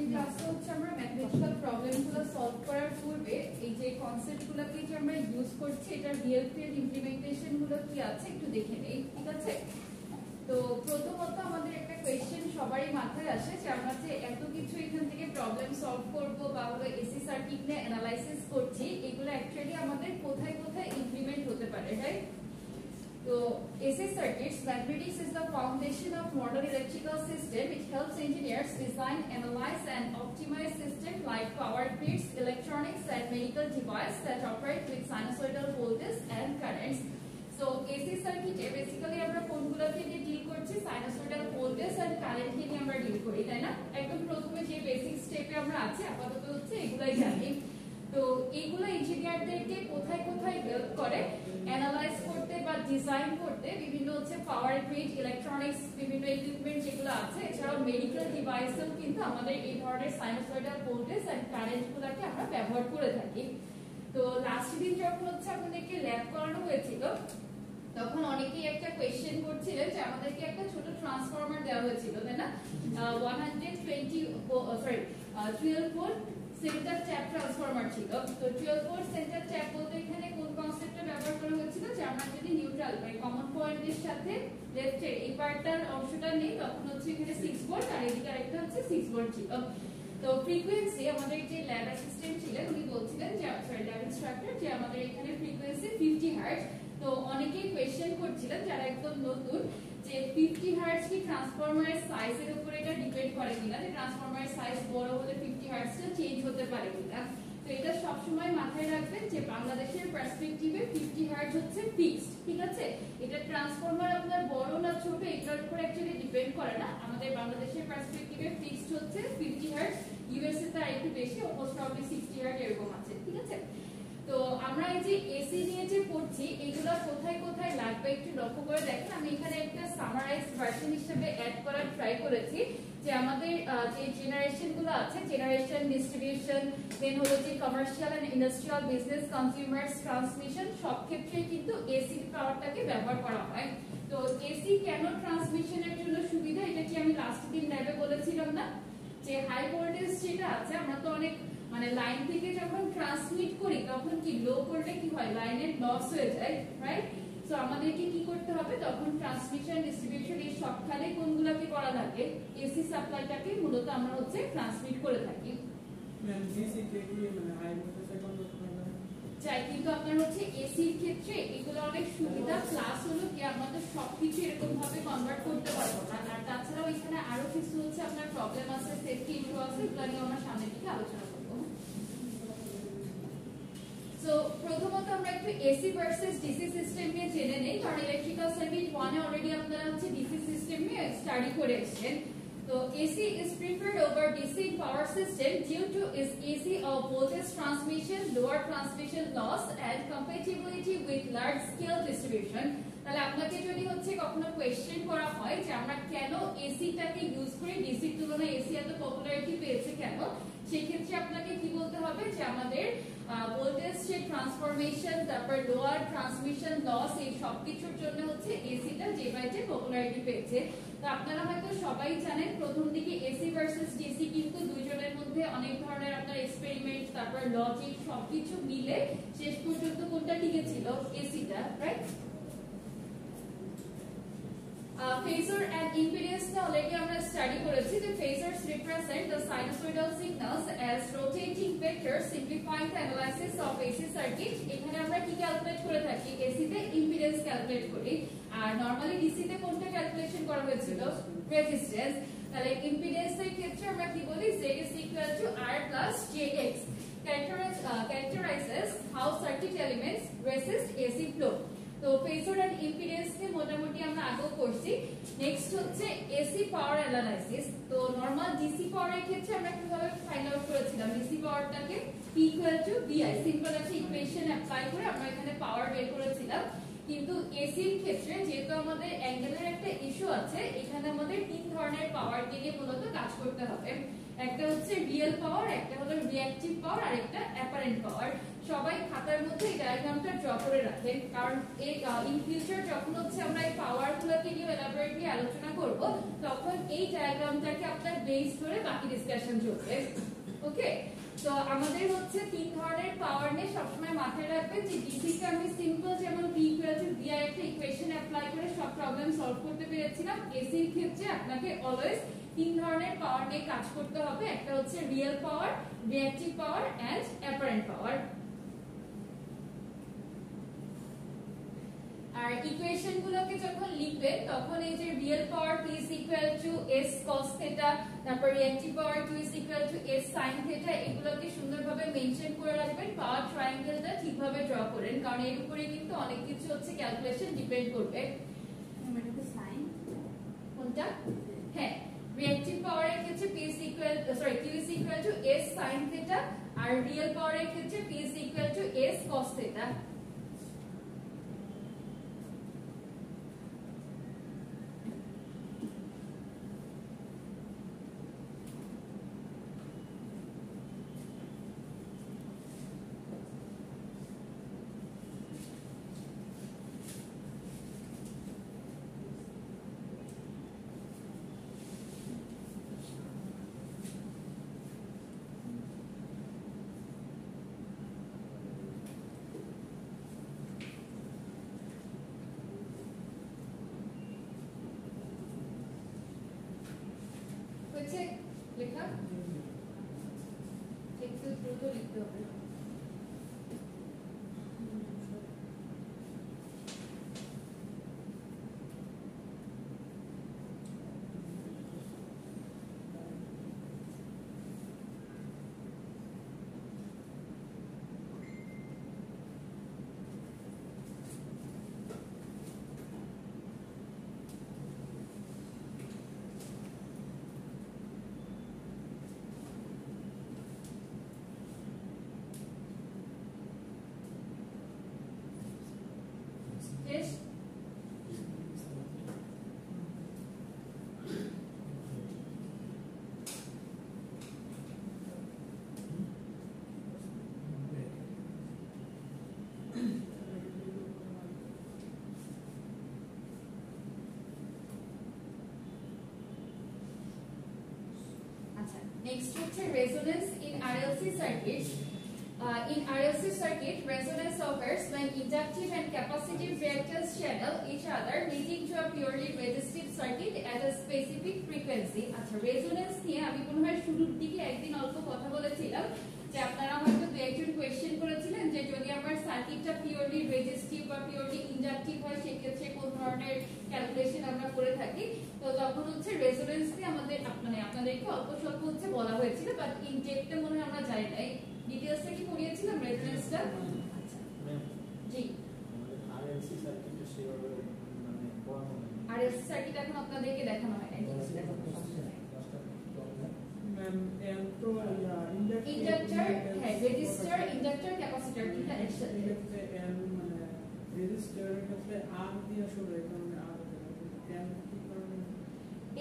ক্লাসে হচ্ছে আমরা ম্যাথমেটিক্যাল প্রবলেমগুলো সলভ করার পূর্বে এই যে কনসেপ্টগুলোকে যে আমরা ইউজ করছি এটা রিয়েল ফিল্ড ইমপ্লিমেন্টেশন গুলো কি আছে একটু দেখে নেই, ঠিক আছে? তো প্রথমত আমাদের একটা কোয়েশ্চেন সবারই মাথায় আসে যে আমরা যে এত কিছু এখান থেকে প্রবলেম সলভ করব বা হলো এসি সার্কিট নিয়ে অ্যানালাইসিস করছি, এগুলো অ্যাকচুয়ালি আমাদের কোথায় কোথায় ইমপ্লিমেন্ট হতে পারে, right? So, AC circuits, mathematics is the foundation of modern electrical system. It helps engineers design, analyze, and optimize systems like power grids, electronics, and medical devices that operate with sinusoidal voltage and currents. So, AC circuit basically আমরা কোনগুলোকে দিয়ে deal করছি, sinusoidal voltage and current নিয়ে আমরা deal করি, তাই না? একদম প্রথমে যে বেসিক স্টেপে আমরা আছি আপাতত হচ্ছে এগুলাই জানি। তো এইগুলো ইঞ্জিনিয়ারদেরকে কোথায় কোথায় হেল্প করে অ্যানালাইজ করতে বা ডিজাইন করতে, বিভিন্ন হচ্ছে পাওয়ার গ্রিড, ইলেকট্রনিক্স, বিভিন্ন ইকুইপমেন্ট যেগুলো আছে, এছাড়াও মেডিকেল ডিভাইসেও কিন্তু আমাদের এই ধরনের সাইনোসয়েডাল ভোল্টেজ এন্ড কারেন্টগুলোকে আমরা ব্যবহার করে থাকি। তো লাস্ট দিন যখন হচ্ছে আপনাদেরকে ল্যাব করানো হয়েছিল তখন অনেকেই একটা কোয়েশ্চেন করছিলেন যে আমাদেরকে একটা ছোট ট্রান্সফরমার দেওয়া হয়েছিল, তাই না? 12 ভোল্ট সেন্টার ট্যাপ ট্রান্সফরমার ছিল। তো 12 ভোল্ট সেন্টার ট্যাপ বলতে এখানে কোন কনসেপ্টটা ব্যবহার করা হয়েছিল যে আমরা যদি নিউট্রাল বা কমন পয়েন্টের সাথে লেফটের এই পার্টটার অংশটা নেই তখন হচ্ছে এখানে 6 ভোল্ট আর এদিকে আরেকটা হচ্ছে 6 ভোল্ট ছিল। তো ফ্রিকোয়েন্সি আমাদের যে ল্যাব অ্যাসিস্ট্যান্ট ছিলেন উনি বলছিলেন যে ল্যাব ইনস্ট্রাক্টর যে আমাদের এখানে ফ্রিকোয়েন্সি 50 হার্টজ। তো অনেকেই কোয়েশ্চেন করছিলেন যারা একদম নতুন যে 50 হার্টজ কি ট্রান্সফরমারের সাইজের উপর এটা ডিপেন্ড করে কিনা, যে ট্রান্সফরমারের সাইজ বড় হলে 50 হার্টজটা চেঞ্জ হতে পারে কিনা। তো এটা সব সময় মাথায় রাখবেন যে বাংলাদেশের পার্সপেক্টিভে 50 হার্টজ হচ্ছে ফিক্সড, ঠিক আছে? এটা ট্রান্সফরমার আপনার বড় না ছোট এটার উপর অ্যাকচুয়ালি ডিপেন্ড করে না, আমাদের বাংলাদেশের পার্সপেক্টিভে ফিক্সড হচ্ছে 50 হার্টজ। ইউএসএ তে আরেকটু বেশি, অলমোস্ট প্রবাবলি 60 হার্টজ এরকম আছে, ঠিক আছে? তো আমরা এই যে এসি নিয়ে যে পড়ছি এগুলো কোথায় কোথায় লাগবে একটু লক্ষ্য করে দেখেন। আমি এখানে একটা সামারাইজড ভার্সন হিসেবে অ্যাড করার ট্রাই করেছি যে আমাদের যে জেনারেশন গুলো আছে, জেনারেশন, ডিস্ট্রিবিউশন, দেন হলো যে commercial and industrial, business, consumers, transmission, সব ক্ষেত্রে কিন্তু এসি পাওয়ারটাকে ব্যবহার করা হয়। তো এসি কেন ট্রান্সমিশনের জন্য সুবিধা, এটা কি আমি লাস্ট দিন ল্যাবে বলেছিলাম না যে হাই ভোল্টেজ যেটা আছে আমরা তো অনেক মানে লাইন থেকে যখন ট্রান্সমিট করি তখন কি লো করলে কি হয়, লাইনের লস হয়ে যায়, রাইট? সো আমাদেরকে কি করতে হবে তখন ট্রান্সমিশন, ডিস্ট্রিবিউশন এই সবখানে কোনগুলোকে করা লাগে, এসি সাপ্লাইটাকে মূলত আমরা হচ্ছে ট্রান্সমিট করে থাকি। ডিসি তে কি মানে হাই ভোল্টেজে কনভার্ট করা যায় চাই, কিন্তু আপনার হচ্ছে এসির ক্ষেত্রে এগুলো অনেক সুবিধা, প্লাস হলো কি আমাদের সবকিছু এরকম ভাবে কনভার্ট করতে পারবো না। আর তাছাড়াও এখানে আরো কিছু হচ্ছে আপনার প্রবলেম আছে, সেফটি ইস্যু আছে, এগুলো নিয়ে আমরা সামনের দিকে আলোচনা করবো। সো প্রথমত আমরা একটু এসি ভার্সেস ডিসি সিস্টেম নিয়ে জেনে নেই, কারণ ইলেকট্রিক্যাল সার্কিট 1 এ অলরেডি আপনারা হচ্ছে ডিসি সিস্টেম নিয়ে স্টাডি করে এসেছেন। তো AC is preferred over DC in power system due to its easy of voltage transmission, lower transmission loss, and compatibility with large scale distribution. তাহলে আপনাকে যদি হচ্ছে কখনো কোয়েশ্চেন করা হয় যে আমরা কেন এসি টাকে ইউজ করি, ডিসির তুলনায় এসি এত পপুলারিটি পেয়েছে কেন, সেই ক্ষেত্রে আপনাকে কি বলতে হবে যে আমাদের ভোল্টেজ যে ট্রান্সফরমেশন, তারপর লোয়ার ট্রান্সমিশন লস, এই সবকিছুর জন্য হচ্ছে এসিটা যে বাইটে পপুলারিটি পেয়েছে। তো আপনারা হয়তো সবাই জানেন প্রথম দিকে এসি ভার্সেস ডিসি কিন্তু দুইজনের মধ্যে অনেক ধরনের আপনার এক্সপেরিমেন্ট, তারপর লজিক সবকিছু মিলে শেষ পর্যন্ত কোনটা টিকে ছিল, এসিটা, right? Phasor and impedance already আমরা স্টাডি করেছি যে phasors represent the sinusoidal signals as rotating vectors, simplifying the analysis of AC circuit. এখানে আমরা কি ক্যালকুলেট করে থাকি, এসি তে ইম্পিডেন্স ক্যালকুলেট করি, আর নরমালি ডিসি তে কোনটা ক্যালকুলেশন করা হয়েছিল, রেজিস্ট্যান্স। তাহলে ইম্পিডেন্স এর ক্ষেত্রে আমরা কি বলি, Z is equal to R plus JX characterizes how circuit elements resist AC flow. তো ফেজর এন্ড ইম্পিডেন্স কে মোটামুটি আমরা আগেও করছি। নেক্সট হচ্ছে এসি পাওয়ার অ্যানালাইসিস। তো নরমাল ডিসি পাওয়ারের ক্ষেত্রে আমরা কিভাবে ফাইন্ড আউট করেছিলাম, ডিসি পাওয়ারটাকে P = VI, সিম্পল একটা ইকুয়েশন অ্যাপ্লাই করে আমরা এখানে পাওয়ার বের করেছিলাম। কিন্তু এসির ক্ষেত্রে যেহেতু আমাদের অ্যাঙ্গেলের একটা ইস্যু আছে, এখানে আমাদের তিন ধরনের পাওয়ার দিয়ে মূলত কাজ করতে হবে। একটা হচ্ছে রিয়েল পাওয়ার, একটা হলো রিঅ্যাকটিভ পাওয়ার, আর একটা অ্যাপারেন্ট পাওয়ার। সবাই খাতার মধ্যে এই ডায়াগ্রামটা ড্র করে রাখেন, কারণ ইন ফিউচার যখন হচ্ছে আমরা এই পাওয়ারগুলোকে নিয়ে এলাবোরেটলি আলোচনা করব তখন এই ডায়াগ্রামটাকে আপনার বেস ধরে বাকি ডিসকাশন চলবে। ওকে, তো আমাদের হচ্ছে তিন ধরনের পাওয়ার নিয়ে সবসময় মাথায় রাখবেন যে ডিসি কে আমি সিম্পল যেমন P = V একটা ইকুয়েশন অ্যাপ্লাই করে সব প্রবলেম সলভ করতে পেরেছিলাম। এসির ক্ষেত্রে আপনাকে অলওয়েজ তিন ধরনের পাওয়ার নিয়ে কাজ করতে হবে, একটা হচ্ছে real power, reactive power and apparent power. আর ইকুয়েশন গুলোকে যখন লিখবে তখন এই যে real power P = S cos θ, তারপর reactive power Q = S sin θ, এগুলোকে সুন্দরভাবে মেনশন করে রাখবেন। পাওয়ার ট্রায়াঙ্গেলটা ঠিকভাবে ড্র করেন, কারণ এর উপরে কিন্তু অনেক কিছু হচ্ছে ক্যালকুলেশন ডিপেন্ড করবে। এটাকে সাইন কোনটা? হ্যাঁ, রিঅ্যাকটিভ পাওয়ারের ক্ষেত্রে Q = S sin θ, আর রিয়েল পাওয়ারের ক্ষেত্রে P = S cos θ। লেখা একটু দ্রুত লিখতে হবে। Yes. আচ্ছা, নেক্সট হচ্ছে resonance in RLC circuit. In RLC circuit, resonance occurs when inductive and capacitive reactance channel each other, leading to a purely resistive circuit at a specific frequency. আচ্ছা, resonance নিয়ে আমি পুনরায় শুরুর দিকে একদিন অল্প কথা বলেছিলাম যে আপনারা হয়তো দু একজন কোয়েশ্চেন করেছিলেন যে যদি আমার সার্কিটটা পিওরলি রেজিস্টিভ বা পিওরলি ইন্ডাকটিভ হয় সেক্ষেত্রে কোন ধরনের ক্যালকুলেশন আমরা করে থাকি। তো তখন হচ্ছে রেজোন্যান্স নিয়ে আপনাদেরকে অল্প স্বল্প হচ্ছে বলা হয়েছিল, বাট ইন ডেপথে মনে হয় আমরা যাই নাই। ডিটেইলসটা কি পড়িয়েছিলাম রেজোন্যান্সটা? আচ্ছা জি, আরএলসি সার্কিটে সেভাবে মানে পড়ানো হয়। আরএলসি সার্কিট এখন আপনাদেরকে দেখানো হয় না। ম্যাম এম তো ইন্ডাক্টর, হ্যাঁ রেজিস্টর, ইন্ডাক্টর, ক্যাপাসিটর ঠিক আছে একসাথে। এক্ষেত্রে এম মানে রেজিস্টারের ক্ষেত্রে আর দিয়ে শুরু হয়, কারণ আর এম কি কারণে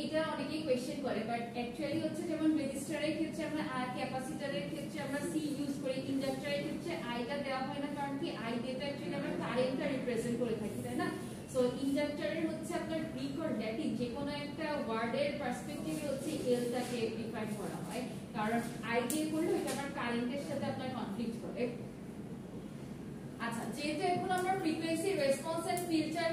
এটা অনেকেই কোয়েশ্চেন করে, বাট অ্যাকচুয়ালি হচ্ছে যেমন রেজিস্টরের ক্ষেত্রে আমরা আর, ক্যাপাসিটরের ক্ষেত্রে আমরা সি ইউজ করি, ইন্ডাক্টরের ক্ষেত্রে আইটা দেওয়া হয় না, কারণ কি আই দিয়ে তো অ্যাকচুয়ালি আমরা কারেন্টটা রিপ্রেজেন্ট করে থাকি, তাই না? সো ইন্ডাক্টরের হচ্ছে আপনার গ্রিক অর ল্যাটিন যে কোনো একটা ওয়ার্ডের পার্সপেক্টিভে হচ্ছে এলটাকে ডিফাইন করা হয়, কারণ আই দিয়ে করলে এটা আমার কারেন্টের সাথে আপনার কনফ্লিক্ট করে। আচ্ছা, যেহেতু এখন আমরা frequency response and filter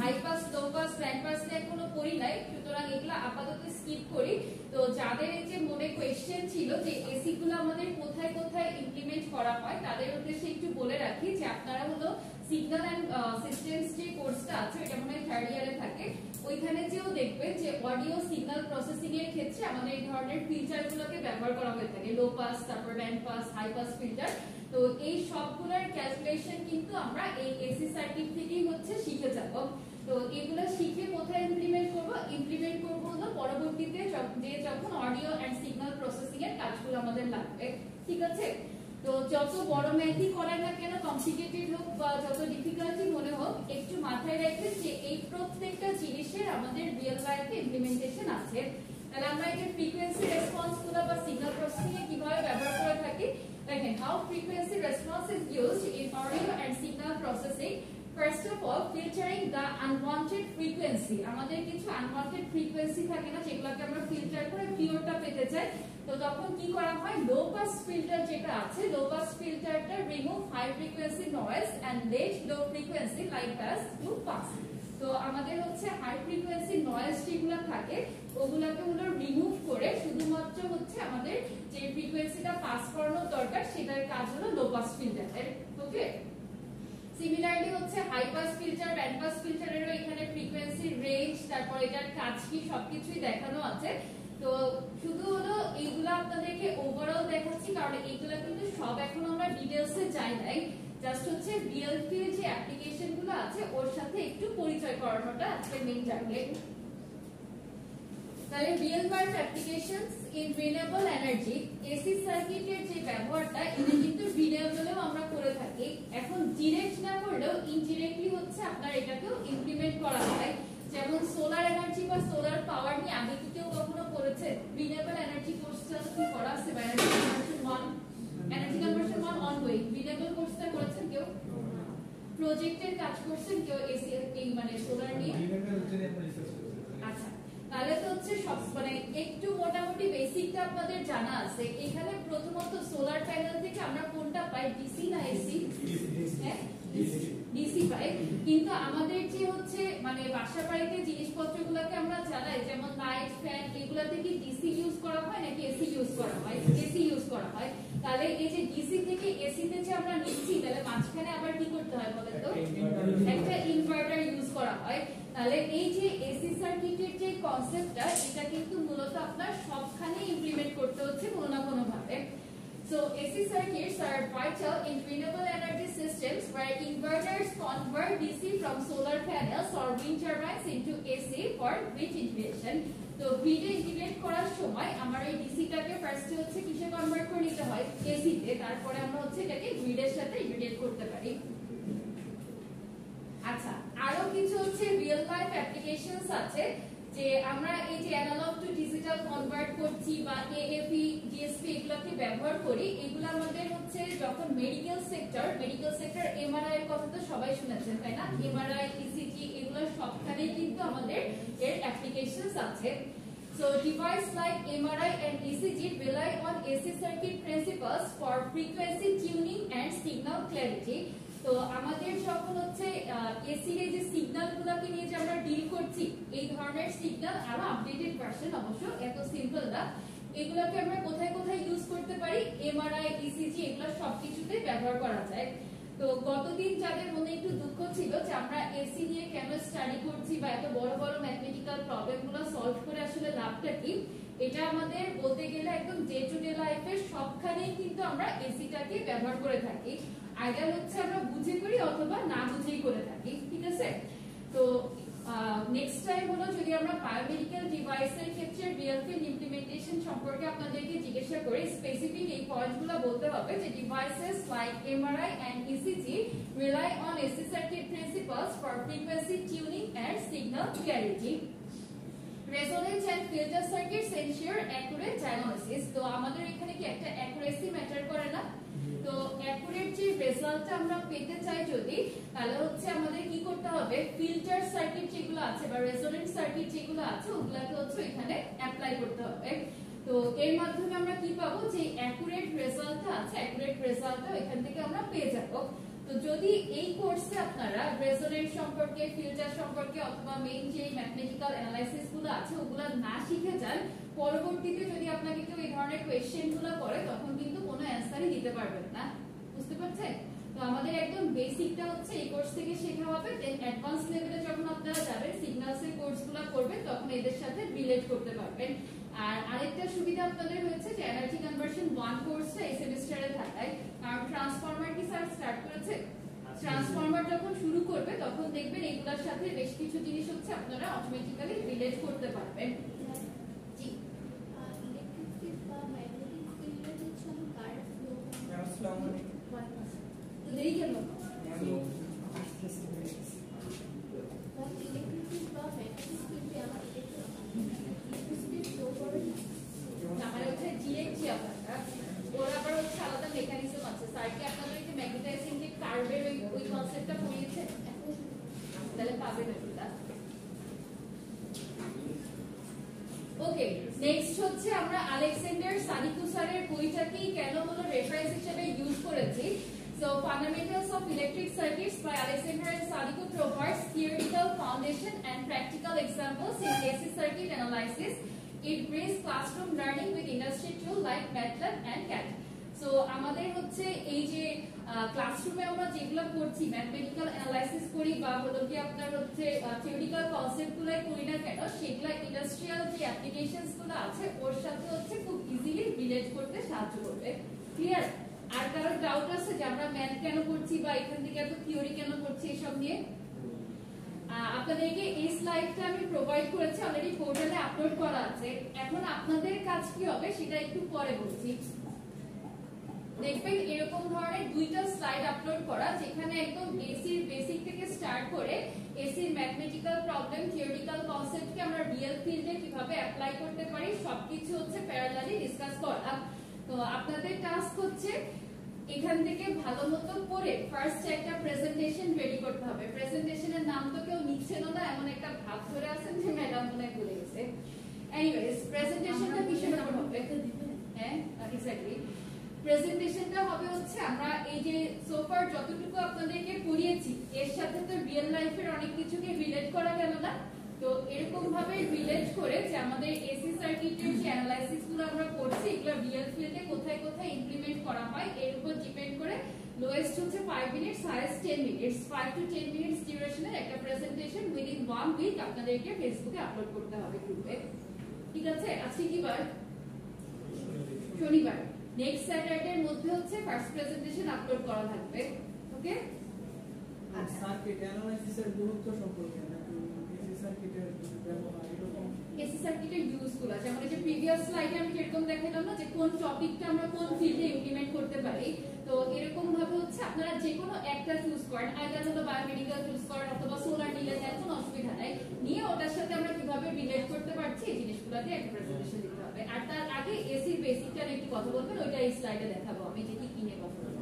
high pass, low pass, band pass নিয়ে এখনো পড়ি নাই, সুতরাং এগুলো আপাতত স্কিপ করি। তো যাদের এই যে মনে কোয়েশ্চেন ছিল যে এসি গুলো আমাদের কোথায় কোথায় ইমপ্লিমেন্ট করা হয় তাদের উদ্দেশ্যে একটু বলে রাখি যে আপনারা হলো সিগন্যাল এন্ড সিস্টেমস যে কোর্সটা আছে এটা মনে হয় থার্ড ইয়ারে থাকে, ওইখানে যেও দেখবেন যে অডিও সিগন্যাল প্রসেসিং এর ক্ষেত্রে আমাদের এই ধরনের ফিল্টার গুলোকে ব্যবহার করা হয়ে থাকে, লো পাস, তারপর band pass, high pass filter. তো এই সবগুলোর ক্যালকুলেশন কিন্তু আমরা এই এসি সার্কিট থেকেই হচ্ছে শিখে যাব। তো এগুলো শিখে কোথায় ইমপ্লিমেন্ট করব হলো পরবর্তীতে যখন অডিও এন্ড সিগন্যাল প্রসেসিং এর কাজগুলো আমাদের লাগবে, ঠিক আছে? তো যত বড় ম্যাথই করাই না কেন, কমপ্লিকেটেড হোক বা যত ডিফিকাল্টি মনে হোক, একটু মাথায় রাখবেন যে এই প্রত্যেকটা জিনিসের আমাদের রিয়েল লাইফে ইমপ্লিমেন্টেশন আছে। তাহলে আমরা এই যে ফ্রিকোয়েন্সি রেসপন্স গুলো বা সিগন্যাল প্রসেসিং এ কিভাবে ব্যবহার করে থাকি, দেখেন, how frequency response is used in audio and signal processing. First of all filtering the unwanted frequency, আমাদের কিছু আনওয়ান্টেড ফ্রিকোয়েন্সি থাকে না যেগুলোকে আমরা ফিল্টার করে পিওরটা পেতে চাই, তো তখন কি করা হয়, লো পাস ফিল্টার যেটা আছে, লো পাস ফিল্টারটা remove high frequency noise and let low frequency like pass to pass. তো আমাদের হচ্ছে হাই ফ্রিকোয়েন্সি নয়েজ যেগুলো থাকে ওগুলোকে হলো রিমুভ করে শুধুমাত্র হচ্ছে আমাদের যে ফ্রিকোয়েন্সিটা পাস করানোর দরকার সেটার কাজ হলো লো পাস ফিল্টারের। ওকে, সিমিলারলি হচ্ছে high pass filter, band pass ফিল্টারেরও এখানে ফ্রিকোয়েন্সি রেঞ্জ, তারপর এটার কাজ কি সবকিছুই দেখানো আছে। তো শুধু হলো এইগুলো আপনাদেরকে ওভারঅল দেখাচ্ছি কারণ এইগুলো কিন্তু সব এখন আমরা ডিটেইলসে যাই নাই, জাস্ট হচ্ছে বিএলপি যে অ্যাপ্লিকেশন গুলো আছে ওর সাথে একটু পরিচয় করানোটা আজকে মেইন টার্গেট। তাহলে real life applications in renewable energy, AC সার্কিটের যে ব্যবহারটা এটা কিন্তু রিনিউয়েবলেও আমরা করে থাকি। এখন ডিরেক্ট না করলেও ইনডিরেক্টলি হচ্ছে আপনার এটাকেও ইমপ্লিমেন্ট করা হয়, যেমন সোলার এনার্জি বা সোলার পাওয়ার নিয়ে আগে কি কেউ কখনো করেছে? রিনিউয়েবল এনার্জি কোর্সটা কি করা আছে বা এনার্জি কনভার্সন 1 অনগোয়িং রিনিউয়েবল কোর্সটা করেছেন কেউ? প্রজেক্টের কাজ করছেন কেউ এসি এই মানে সোলার নিয়ে? আচ্ছা, তাহলে তো হচ্ছে সব মানে একটু মোটামুটি বেসিকটা আপনাদের জানা আছে। এখানে প্রথমত সোলার প্যানেল থেকে আমরা কোনটা পাই, ডিসি না এসি? হ্যাঁ, ডিসি পাই, কিন্তু আমাদের যে হচ্ছে মানে বাসা বাড়িতে জিনিসপত্রগুলোকে আমরা চালাই যেমন লাইট ফ্যান এগুলাতে কি ডিসি ইউজ করা হয় নাকি এসি ইউজ করা হয়? এসি ইউজ করা হয়। তাহলে এই যে ডিসি থেকে এসি তে যে আমরা নিচ্ছি তাহলে মাঝখানে আবার কি করতে হয় বলেন তো? একটা ইনভার্টার ইউজ করা হয়। তাহলে এই যে এসি সার্কিটের যে কনসেপ্টটা এটা কিন্তু মূলত আপনার সবখানে ইমপ্লিমেন্ট করতে হচ্ছে কোনো না কোনো ভাবে। So AC circuits are vital in renewable energy systems where inverters convert DC from solar panels or wind turbines into AC for grid integration. তো গ্রিডে ইন্টিগ্রেট করার সময় আমার এই ডিসিটাকে ফার্স্টে হচ্ছে কিসে কনভার্ট করে নিতে হয়, এসি তে, তারপরে আমরা হচ্ছে এটাকে গ্রিডের সাথে ইন্টিগ্রেট করতে পারি। আচ্ছা, আরো কিছু হচ্ছে রিয়েল লাইফ অ্যাপ্লিকেশনস আছে যে আমরা এই যে অ্যানালগ টু ডিজিটাল কনভার্ট করছি বা এএফই ডিএসপি এগুলোকে ব্যবহার করি, এগুলো আমাদের হচ্ছে যখন মেডিকেল সেক্টর এমআরআই এর কথা তো সবাই শুনেছেন তাই না? এমআরআই ইসিজি এগুলো সবখানেই কিন্তু আমাদের এর অ্যাপ্লিকেশনস আছে। So devices like MRI and ECG rely on AC circuit principles for frequency tuning and signal clarity. তো আমাদের যখন হচ্ছে এসির এই যে সিগন্যালগুলোকে নিয়ে যে আমরা ডিল করছি, এই ধরনের সিগন্যাল আরো আপডেটেড ভার্সন, অবশ্য এত সিম্পল না, এগুলোকে আমরা কোথায় কোথায় ইউজ করতে পারি, এমআরআই ইসিজি এগুলো সবকিছুতে ব্যবহার করা যায়। তো গতদিন যাদের মনে একটু দুঃখ ছিল যে আমরা এসি নিয়ে কেন স্টাডি করছি বা এত বড় বড় ম্যাথমেটিক্যাল প্রবলেমগুলো সলভ করে আসলে লাভটা কি, এটা আমাদের বলতে গেলে একদম ডে টু ডে লাইফের সবখানেই কিন্তু আমরা এসিটাকে ব্যবহার করে থাকি। আইডিয়াল হচ্ছে আমরা বুঝে করি অথবা না বুঝেই করে থাকি, ঠিক আছে? তো নেক্সট টাইম হলো যদি আমরা বায়োমেডিক্যাল ডিভাইসের ক্ষেত্রে রিয়েল ফিল্ড ইমপ্লিমেন্টেশন সম্পর্কে আপনাদেরকে জিজ্ঞাসা করি, স্পেসিফিক এই পয়েন্টগুলো বলতে হবে যে devices like MRI and ECG rely on AC circuit principles for frequency tuning and signal clarity. Resonance and filter circuits ensure accurate diagnosis. তো আমাদের এখানে কি একটা অ্যাকুরেসি ম্যাটার করে না? তো অ্যাকুরেট যে রেজাল্টটা আমরা পেতে চাই যদি, তাহলে হচ্ছে আমাদের কি করতে হবে, ফিল্টার সার্কিট যেগুলো আছে বা রেজোনেন্ট সার্কিট যেগুলো আছে ওগুলাকে হচ্ছে এখানে অ্যাপ্লাই করতে হবে। তো এর মাধ্যমে আমরা কি পাবো, যে অ্যাকুরেট রেজাল্টটা আছে, অ্যাকুরেট রেজাল্টটা এখান থেকে আমরা পেয়ে যাব। তো যদি এই কোর্সে আপনারা রেজোনেন্ট সম্পর্কে, ফিল্টার সম্পর্কে অথবা মেইন যে ম্যাথমেটিক্যাল অ্যানালাইসিস গুলো আছে ওগুলো না শিখে যান, পরবর্তীতে যদি আপনাকে কেউ এই ধরনের কোয়েশ্চেন গুলো করে তখন কিন্তু কোনো অ্যান্সারই দিতে পারবেন না, বুঝতে পারছেন? তো আমাদের একদম বেসিকটা হচ্ছে এই কোর্স থেকে শেখা হবে, দেন অ্যাডভান্স লেভেলে যখন আপনারা যাবেন সিগন্যালস এর কোর্সগুলো করবেন তখন এদের সাথে রিলেট করতে পারবেন। আর আরেকটা সুবিধা আপনাদের হয়েছে যে এনার্জি কনভার্সন 1 কোর্সটা এই সেমিস্টারে থাকায়, কারণ ট্রান্সফরমার কি স্যার স্টার্ট করেছে, ট্রান্সফরমার যখন শুরু করবে তখন দেখবেন এইগুলোর সাথে বেশ কিছু জিনিস হচ্ছে আপনারা অটোমেটিক্যালি রিলেট করতে পারবেন। জি, ইলেকট্রিক ফিল্ড বা ম্যাগনেটিক ফিল্ডের হচ্ছে কারেন্ট ফ্লো। আসসালামু আলাইকুম। তো দেরি কেন? ইলেকট্রিক ফিল্ড বা ম্যাগনেটিক ফিল্ডে আমার ইলেকট্রিসিটি ফ্লো করে না, মানে হচ্ছে ডিরেক্ট যে আপনারা ওর আবার হচ্ছে আলাদা মেকানিজম আছে। স্যার কি আপনাদের যে ম্যাগনেটাইজিং যে কার্ভের ওই কনসেপ্টটা পড়িয়েছেন? এখন ওকে, নেক্সট হচ্ছে আমরা আলেকজান্ডার সানিকুসারের বইটাকেই কেন হলো রেফারেন্স হিসেবে ইউজ করেছি। So fundamentals of electric circuits by Alexander and Sadiku provides theoretical foundation and practical examples in AC circuit analysis. It brings classroom learning with industry tools like MATLAB and CAD. So আমাদের হচ্ছে এই যে ক্লাসরুমে আমরা যেগুলো করছি mathematical analysis করি বা হলো কি আপনার হচ্ছে থিওরিটিক্যাল কনসেপ্টগুলো করি না কেন, সেগুলো ইন্ডাস্ট্রিয়াল যে অ্যাপ্লিকেশনস গুলো আছে ওর সাথে হচ্ছে খুব ইজিলি রিলেট করতে সাহায্য করবে। ক্লিয়ার? আর কারো ডাউট আছে যে আমরা ম্যাথ কেন করছি বা এখান থেকে এত থিওরি কেন করছি এসব নিয়ে? আপনাদেরকে এই স্লাইডটা আমি প্রোভাইড করেছি, অলরেডি পোর্টালে আপলোড করা আছে। এখন আপনাদের কাজ কি হবে সেটা একটু পরে বলছি। দেখবেন এরকম ধরনের দুইটা স্লাইড আপলোড করা, যেখানে একদম এসির বেসিক থেকে স্টার্ট করে এসির ম্যাথমেটিক্যাল প্রবলেম, থিওরিটিক্যাল কনসেপ্টকে আমরা রিয়েল ফিল্ডে কিভাবে অ্যাপ্লাই করতে পারি সবকিছু হচ্ছে প্যারালালি ডিসকাস করা। তো আপনাদের টাস্ক হচ্ছে এখান থেকে ভালোমতো পড়ে ফার্স্ট একটা প্রেজেন্টেশন রেডি করতে হবে। প্রেজেন্টেশনের নাম তো কেউ নিচ্ছেন না, এমন একটা ভাব ধরে আছেন যে ম্যাডাম মনে ভুলে গেছে। এনিওয়েজ, প্রেজেন্টেশনটা কিসের উপর হবে? হ্যাঁ, এক্স্যাক্টলি। প্রেজেন্টেশনটা হবে হচ্ছে আমরা এই যে সোফার যতটুকু আপনাদেরকে পড়িয়েছি এর সাথে তো রিয়েল লাইফের অনেক কিছুকে রিলেট করা গেল না, তো এরকম ভাবে রিলেট করে যে আমাদের এসি সার্কিটের যে অ্যানালাইসিস গুলো আমরা করছি এগুলো রিয়েল ফিল্ডে কোথায় কোথায় ইমপ্লিমেন্ট করা হয় এর উপর ডিপেন্ড করে লোয়েস্ট হচ্ছে 5 minutes, highest 10 minutes, 5 to 10 minutes ডিউরেশনের একটা প্রেজেন্টেশন উইদিন 1 উইক আপনাদেরকে ফেসবুকে আপলোড করতে হবে গ্রুপে। ঠিক আছে? আজকে কি বার? শনিবার। নেক্সট স্যাটারডের মধ্যে হচ্ছে ফার্স্ট প্রেজেন্টেশন আপলোড করা থাকবে। ওকে? সার্কিট অ্যানালাইসিসের গুরুত্ব সম্পর্কে এসি সার্কিটের ব্যবহার এরকম এসি সার্কিটের ইউজ গুলো, যেমন এই যে প্রিভিয়াস স্লাইডে আমি যেরকম দেখালাম না যে কোন টপিকটা আমরা কোন ফিল্ডে ইমপ্লিমেন্ট করতে পারি, তো এরকম ভাবে হচ্ছে আপনারা যে কোনো একটা চুজ করেন, আইদার হলো বায়োমেডিক্যাল চুজ করেন অথবা সোলার নিলে নেন, কোনো অসুবিধা নাই, নিয়ে ওটার সাথে আমরা কিভাবে রিলেট করতে পারছি এই জিনিসগুলো দিয়ে একটা প্রেজেন্টেশন দিতে হবে। আর তার আগে এসির বেসিকটা একটু কথা বলবেন, ওইটা এই স্লাইডে দেখাবো আমি যে কি কিনে কথা বলবো।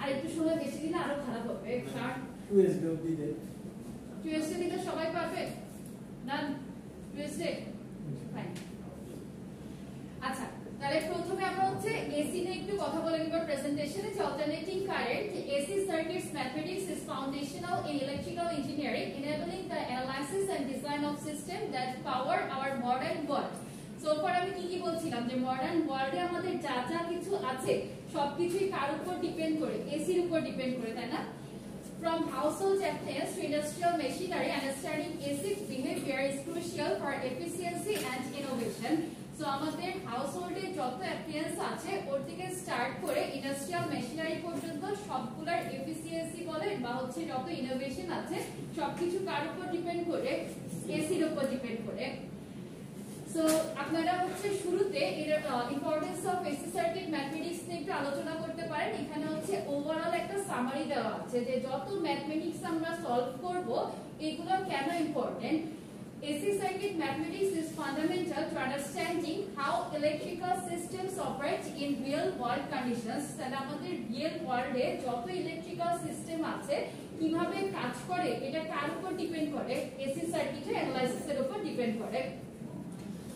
আর একটু সময় বেশি দিলে আরো খারাপ হবে, কারণ টুয়েসডে দিলে সবাই পারবে না। Tuesday fine. আচ্ছা, তাহলে প্রথমে আমরা হচ্ছে এসি নিয়ে একটু কথা বলে নিব প্রেজেন্টেশনে। যে alternating current AC circuits mathematics is foundational in electrical engineering enabling the analysis and design of system that power our modern world. So for আমি কি বলছিলাম যে মডার্ন ওয়ার্ল্ডে আমাদের যা যা কিছু আছে সবকিছুই কার উপর ডিপেন্ড করে? এসির উপর ডিপেন্ড করে, তাই না? From household appliances to industrial machinery, understanding AC behavior is crucial for efficiency and innovation. So আমাদের হাউসহোল্ডে যত অ্যাপ্লিয়েন্স আছে ওর থেকে স্টার্ট করে ইন্ডাস্ট্রিয়াল মেশিনারি পর্যন্ত সবগুলোর এফিসিয়েন্সি বলে বা হচ্ছে যত ইনোভেশন আছে সবকিছু কার উপর ডিপেন্ড করে? এসির উপর ডিপেন্ড করে। সো আপনারা হচ্ছে শুরুতে এর importance of AC circuit mathematics নিয়ে একটু আলোচনা করতে পারেন। এখানে হচ্ছে ওভারঅল একটা সামারি দেওয়া আছে যে যত ম্যাথমেটিক্স আমরা সলভ করব এগুলো কেন important. AC circuit mathematics is fundamental to understanding how electrical systems operate in real world conditions. তাহলে আমাদের রিয়েল ওয়ার্ল্ডে যত ইলেকট্রিক্যাল সিস্টেম আছে কিভাবে কাজ করে এটা কার উপর ডিপেন্ড করে? এসি সার্কিটের অ্যানালাইসিসের উপর ডিপেন্ড করে।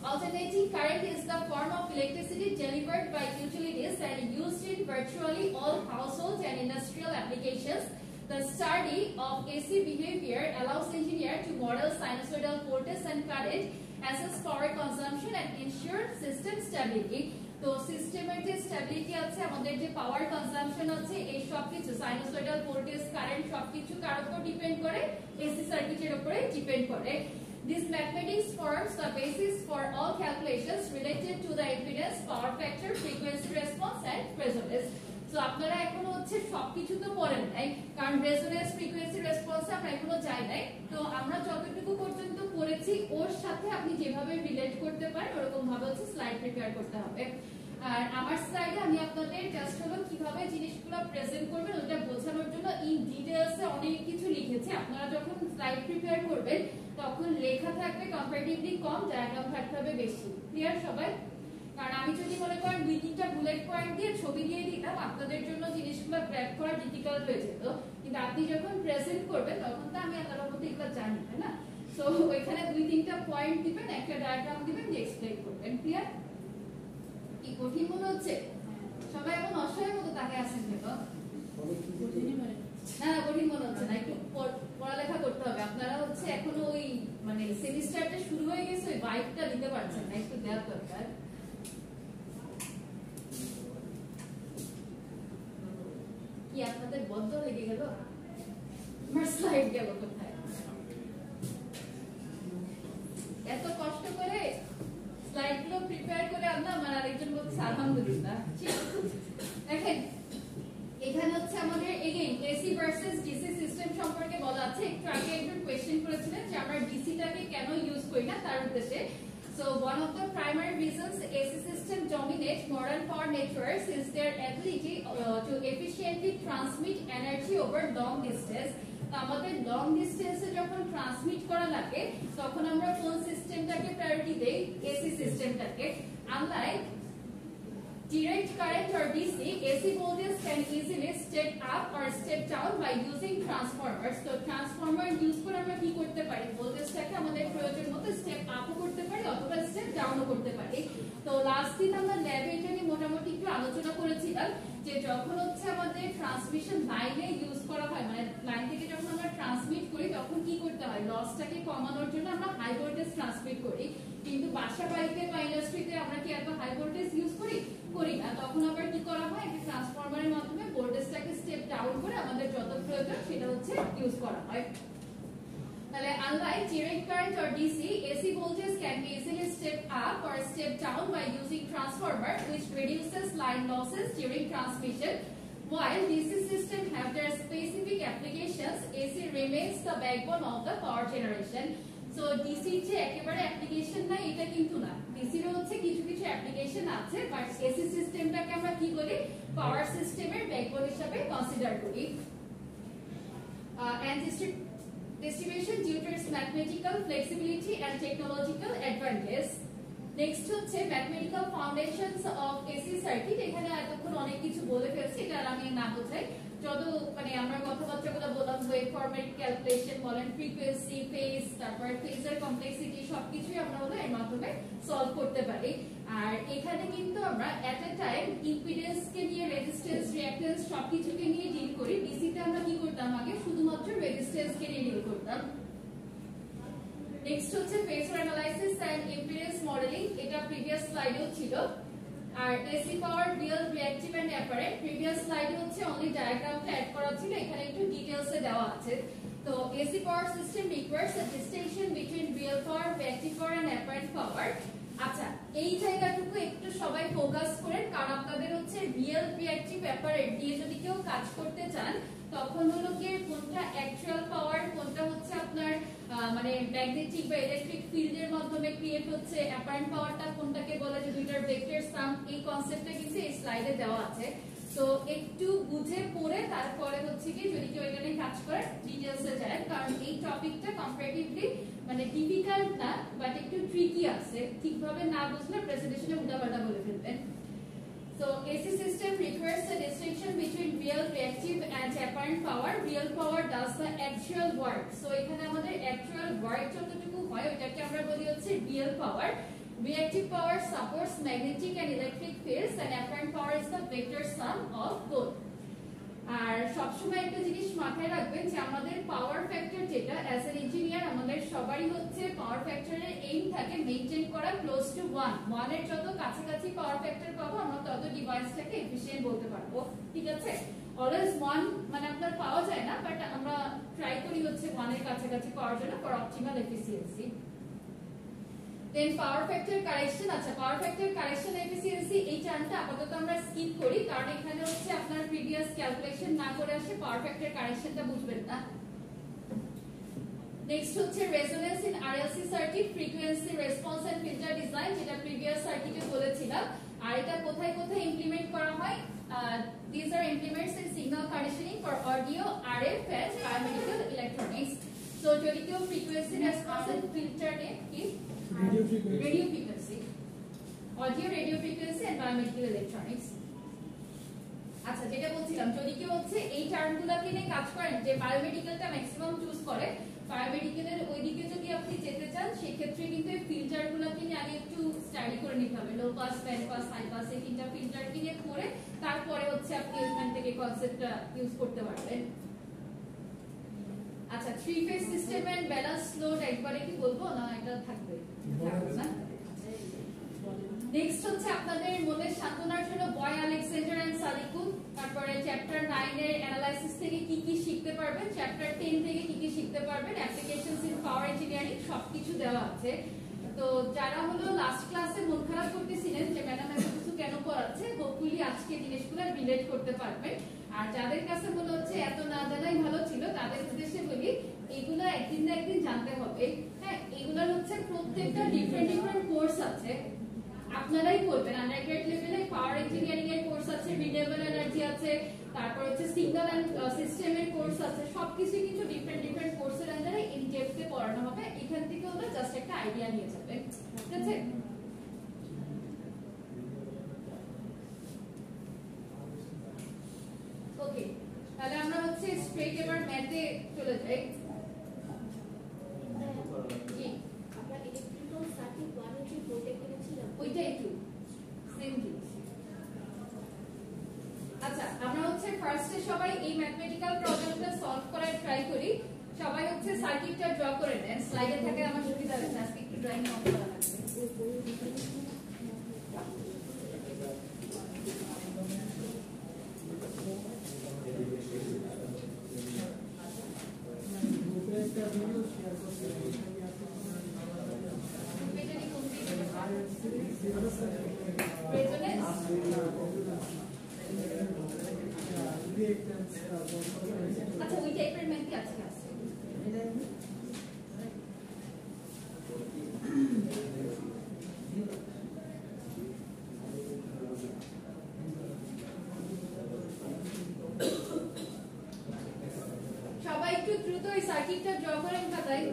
Alternating current is the form of electricity delivered by utilities and used in virtually all households and industrial applications. The study of AC behavior allows engineers to model sinusoidal voltage and current, assess power consumption and ensure system stability. তো সিস্টেমের যে stability আছে, আমাদের যে power consumption আছে, এই সবকিছু sinusoidal voltage, current সবকিছু কার উপর ডিপেন্ড করে? এসি সার্কিটের উপরে ডিপেন্ড করে। This mathematics forms the basis for all calculations related to the impedance, power factor, frequency response and resonance. So আপনারা এখনো হচ্ছে সবকিছু তো পড়েন নাই, কারণ রেজোনেন্স, ফ্রিকোয়েন্সি রেসপন্স আমরা এখনো যাই নাই। তো আমরা যতটুকু পর্যন্ত পড়েছি ওর সাথে আপনি যেভাবে রিলেট করতে পারেন ওরকম ভাবে হচ্ছে স্লাইড প্রিপেয়ার করতে হবে। আর আমার স্লাইডে আমি আপনাদের জাস্ট হলো কিভাবে জিনিসগুলো প্রেজেন্ট করবেন ওটা বোঝানোর জন্য ইন ডিটেইলসে অনেক কিছু লিখেছি। আপনারা যখন স্লাইড প্রিপেয়ার করবেন তখন লেখা থাকবে কম্পারেটিভলি কম, ডায়াগ্রাম থাকতে হবে বেশি। ক্লিয়ার সবাই? কারণ আমি যদি মনে করেন 2-3টা বুলেট পয়েন্ট দিয়ে ছবি দিয়ে দিতাম আপনাদের জন্য জিনিসগুলো গ্র্যাব করা ডিফিকাল্ট হয়ে যেত, কিন্তু আপনি যখন প্রেজেন্ট করবেন তখন তো আমি আপনার মধ্যে এগুলো জানি, তাই না? সো ওইখানে 2-3টা পয়েন্ট দিবেন, একটা ডায়াগ্রাম দিবেন, দিয়ে এক্সপ্লেইন করবেন। ক্লিয়ার? কি কঠিন মনে হচ্ছে? সবাই এখন অসহায়ের মতো তাকে আছেন কেন? না না, কঠিন মনে হচ্ছে না, একটু পড়ালেখা করতে হবে। আপনারা হচ্ছে এখনো ওই মানে সেমিস্টারটা শুরু হয়ে গেছে, ওই ভাইবটা দিতে পারছেন না, একটু দেওয়া দরকার। কি আপনাদের বদ্ধ লেগে গেল? আমার স্লাইড গেল কোথায়? এত কষ্ট করে স্লাইডগুলো প্রিপেয়ার করে আনলাম, আর আরেকজন বলছে আলহামদুলিল্লাহ। দেখেন এখানে হচ্ছে আমাদের again AC versus DC system সম্পর্কে বলা আছে। একটু আগে একজন কোয়েশ্চেন করেছিলেন যে আমরা ডিসিটাকে কেন ইউজ করি না, তার উদ্দেশ্যে। So one of the primary reasons AC system dominate modern power networks is their ability to efficiently transmit energy over long distance. আমাদের লং ডিসটেন্সে যখন ট্রান্সমিট করা লাগে তখন আমরা কোন সিস্টেমটাকে প্রায়োরিটি দেই? এসি সিস্টেমটাকে। Unlike direct current or DC, AC voltage can easily step up or step down by using transformers. So transformer use করে আমরা কি করতে পারি? ভোল্টেজটাকে আমাদের প্রয়োজন মতো স্টেপ আপও করতে পারি অথবা স্টেপ ডাউনও করতে পারি। তো লাস্ট দিন আমরা ল্যাবে এটা নিয়ে মোটামুটি একটু আলোচনা করেছিলাম যে যখন হচ্ছে আমাদের ট্রান্সমিশন লাইনে ইউজ করা হয়, মানে লাইন থেকে যখন আমরা ট্রান্সমিট করি তখন কি করতে হয়? লসটাকে কমানোর জন্য আমরা হাই ভোল্টেজ ট্রান্সমিট করি। কিন্তু বাসা বাড়িতে বা ইন্ডাস্ট্রিতে আমরা কি এত হাই ভোল্টেজ ইউজ করি না। তখন আবার কি করা হয়? একটা ট্রান্সফরমারের মাধ্যমে ভোল্টেজটাকে স্টেপ ডাউন করে আমাদের যত প্রয়োজন সেটা হচ্ছে ইউজ করা হয়। তাহলে unlike direct current or DC, AC voltage can be easily stepped up or stepped down by using transformer, which reduces line losses during transmission. While DC systems have their specific applications, AC remains the backbone of the power generation. So DC যে একেবারে application না এটা কিন্তু না, DC এর হচ্ছে কিছু কিছু অ্যাপ্লিকেশন আছে, বাট AC সিস্টেমটাকে আমরা কি করি? পাওয়ার সিস্টেমের ব্যাকবোন হিসেবে কনসিডার করি। And distribution due to its mathematical flexibility and technological advantage. Next হচ্ছে mathematical foundations of AC circuit. এখানে এতক্ষণ অনেক কিছু বলে ফেলছি, এটা আমি না বোঝাই। যত মানে আমরা কথাবার্তাগুলো বললাম, ওয়েভ ফর্মের ক্যালকুলেশন বলেন, ফ্রিকোয়েন্সি, ফেজ, তারপর ফেজের কমপ্লেক্সিটি, সবকিছুই আমরা হলো এর মাধ্যমে সলভ করতে পারি। আর এখানে কিন্তু আমরা এট এ টাইম ইম্পিডেন্স কে নিয়ে, রেজিস্ট্যান্স, রিঅ্যাকট্যান্স সবকিছুকে নিয়ে ডিল করি। ডিসিতে আমরা কি করতাম? আগে শুধুমাত্র রেজিস্ট্যান্স কে নিয়ে ডিল করতাম। নেক্সট হচ্ছে phasor analysis and impedance modelling, এটা প্রিভিয়াস স্লাইডেও ছিল। আর AC power real, reactive and apparent, previous স্লাইডে হচ্ছে অনলি ডায়াগ্রামটা অ্যাড করা ছিল, এখানে একটু ডিটেইলসে দেওয়া আছে। তো AC power system requires a distinction between real power, reactive power and apparent power. আচ্ছা, এই জায়গাটুকু একটু সবাই ফোকাস করেন, কারণ আপনাদের হচ্ছে রিয়েল, রিঅ্যাক্টিভ, অ্যাপারেন্ট দিয়ে যদি কেউ কাজ করতে চান তখন হলো কি কোনটা অ্যাকচুয়াল পাওয়ার, কোনটা হচ্ছে আপনার মানে ম্যাগনেটিক বা ইলেকট্রিক ফিল্ডের মাধ্যমে ক্রিয়েট হচ্ছে, অ্যাপারেন্ট পাওয়ারটা কোনটাকে বলে যে দুইটার ভেক্টর সাম, এই কনসেপ্টটা কিন্তু এই স্লাইডে দেওয়া আছে। তো একটু বুঝে পড়ে তারপরে হচ্ছে কি যদি কেউ এখানে কাজ করে ডিটেইলসে যায়, কারণ এই টপিকটা কম্পারেটিভলি মানে ডিফিকাল্ট না, বাট একটু ট্রিকি আছে, ঠিকভাবে না বুঝলে প্রেজেন্টেশনে উল্টাপাল্টা বলে ফেলবেন। So AC system requires a distinction between real, reactive and apparent power. Real power does the actual work. So এখানে আমাদের actual work যতটুকু হয় ওটাকে আমরা বলি হচ্ছে real power. Reactive power supports magnetic and electric fields, and apparent power is the vector sum of both. আর সবসময় একটা জিনিস মাথায় রাখবেন যে আমাদের পাওয়ার ফ্যাক্টর যেটা অ্যাজ এন ইঞ্জিনিয়ার আমাদের সবারই হচ্ছে পাওয়ার ফ্যাক্টরের এইম থাকে মেইনটেইন করা ক্লোজ টু 1 এর যত কাছাকাছি পাওয়ার ফ্যাক্টর পাবো আমরা তত ডিভাইসটাকে এফিশিয়েন্ট বলতে পারবো। ঠিক আছে, অলওয়েজ 1 মানে আপনার পাওয়া যায় না, বাট আমরা ট্রাই করি হচ্ছে 1 এর কাছাকাছি পাওয়ার জন্য for optimal efficiency. Then power factor correction. আচ্ছা, পাওয়ার ফ্যাক্টর কারেকশন এফিসিয়েন্সি এই টার্মটা আপাতত আমরা স্কিপ করি, কারণ এখানে হচ্ছে আপনার প্রিভিয়াস ক্যালকুলেশন না করে আসে পাওয়ার ফ্যাক্টর কারেকশনটা বুঝবেন না। নেক্সট হচ্ছে resonance in RLC circuit, frequency response and filter design, যেটা প্রিভিয়াস সার্কিটে বলেছিলাম। আর এটা কোথায় কোথায় ইমপ্লিমেন্ট করা হয়? This are implements in signal conditioning for audio, RF and biomedical electronics. So যদি কেউ ফ্রিকোয়েন্সি রেসপন্স এন্ড ফিল্টার নিয়ে কি radio frequency, audio, radio frequency and biomedical electronics. আচ্ছা, যেটা বলছিলাম যদি কেউ হচ্ছে এই টার্মগুলোকে নিয়ে কাজ করেন, যে বায়োমেডিক্যালটা ম্যাক্সিমাম চুজ করে, বায়োমেডিক্যালের ওইদিকে যদি আপনি যেতে চান সেক্ষেত্রে এগুলোকে নিয়ে আগে একটু স্টাডি করে নিতে হবে, low pass, band pass, high pass, এই তিনটা ফিল্টারকে নিয়ে করে তারপরে হচ্ছে আপনি এখান থেকে কনসেপ্টটা ইউজ করতে পারবেন। আচ্ছা, three phase system and balance load একবারে কি বলবো না এটা থাকবে না? নেক্সট হচ্ছে আপনাদের মনে সান্তনার জন্য বয় আলেকজান্ডার এন্ড সালিকুন, তারপরে চ্যাপ্টার 9 এর অ্যানালাইসিস থেকে কি কি শিখতে পারবেন, চ্যাপ্টার 10 থেকে কি কি শিখতে পারবেন, অ্যাপ্লিকেশনস ইন পাওয়ার ইঞ্জিনিয়ারিং সবকিছু দেওয়া আছে। তো যারা হলো লাস্ট ক্লাসে মন খারাপ করতেছিলেন যে ম্যাডাম এত কিছু কেন পড়াচ্ছে, হোপফুলি আজকে জিনিসগুলো রিলেট করতে পারবেন। আর যাদের কাছে মনে হচ্ছে এত না জানাই ভালো ছিল তাদের উদ্দেশ্যে বলি এগুলো একদিন না একদিন জানতে হবে। হ্যাঁ, এগুলোর হচ্ছে প্রত্যেকটা ডিফারেন্ট ডিফারেন্ট কোর্স আছে, আপনারাই করবেন। আন্ডারগ্রেড লেভেলে পাওয়ার ইঞ্জিনিয়ারিং এর কোর্স আছে, রিনিউয়েবল এনার্জি আছে, তারপর হচ্ছে সিগন্যাল এন্ড সিস্টেমের কোর্স আছে, সবকিছু কিন্তু ডিফারেন্ট ডিফারেন্ট কোর্সের আন্ডারে ইন ডেপথে পড়ানো হবে। এখান থেকে ওরা জাস্ট একটা আইডিয়া নিয়ে যাবে, ঠিক আছে? ওকে, তাহলে আমরা হচ্ছে স্ট্রেট এবার ম্যাথে চলে যাই। জি, আমরা ইলেকট্রিক্যাল সার্কিট 1 এর যে বইটা কিনেছিলাম ওইটা একটু সেম জিনিস। আচ্ছা, আমরা হচ্ছে ফার্স্টে সবাই এই ম্যাথমেটিক্যাল প্রবলেমটা সলভ করার ট্রাই করি। সবাই হচ্ছে সার্কিটটা ড্র করে নেন, স্লাইডে থাকে আমার সুবিধা হচ্ছে, আজকে একটু ড্রয়িং অফ করা লাগবে। গ্রুপে একটা ভিডিও শেয়ার করতে পেজেরই কমপ্লিট আচ্ছা, ওই টাইপের ম্যাথই আজকে আছে। সবাই একটু দ্রুত এই সার্কিটটা ড্র করেন খাতায়।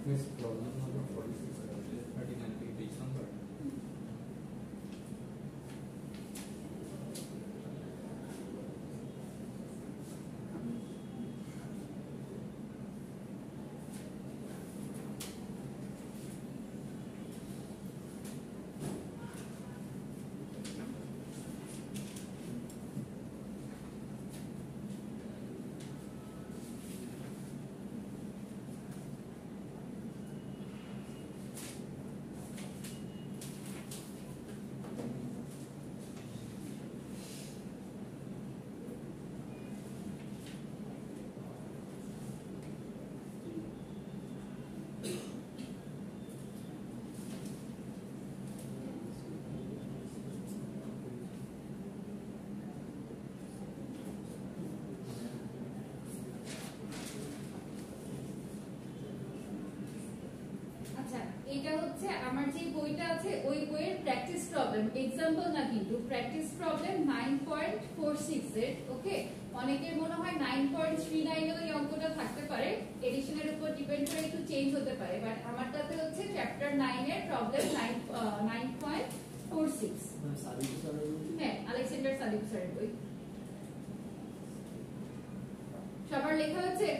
Miss problem number 46, 39 page number. এটা হচ্ছে আমার যে বইটা আছে ওই বইয়ের প্র্যাকটিস প্রবলেম, এক্সাম্পল না কিন্তু প্র্যাকটিস প্রবলেম 9.46 এর। ওকে, অনেকের মনে হয় 9.39 এর এই অঙ্কটা থাকতে পারে, এডিশনের উপর ডিপেন্ড করে একটু চেঞ্জ হতে পারে, বাট আমারটাতে হচ্ছে চ্যাপ্টার 9 এর প্রবলেম 9.46। হ্যাঁ, আলেকজান্ডার সালিক স্যারের বই। সবার লেখা আছে?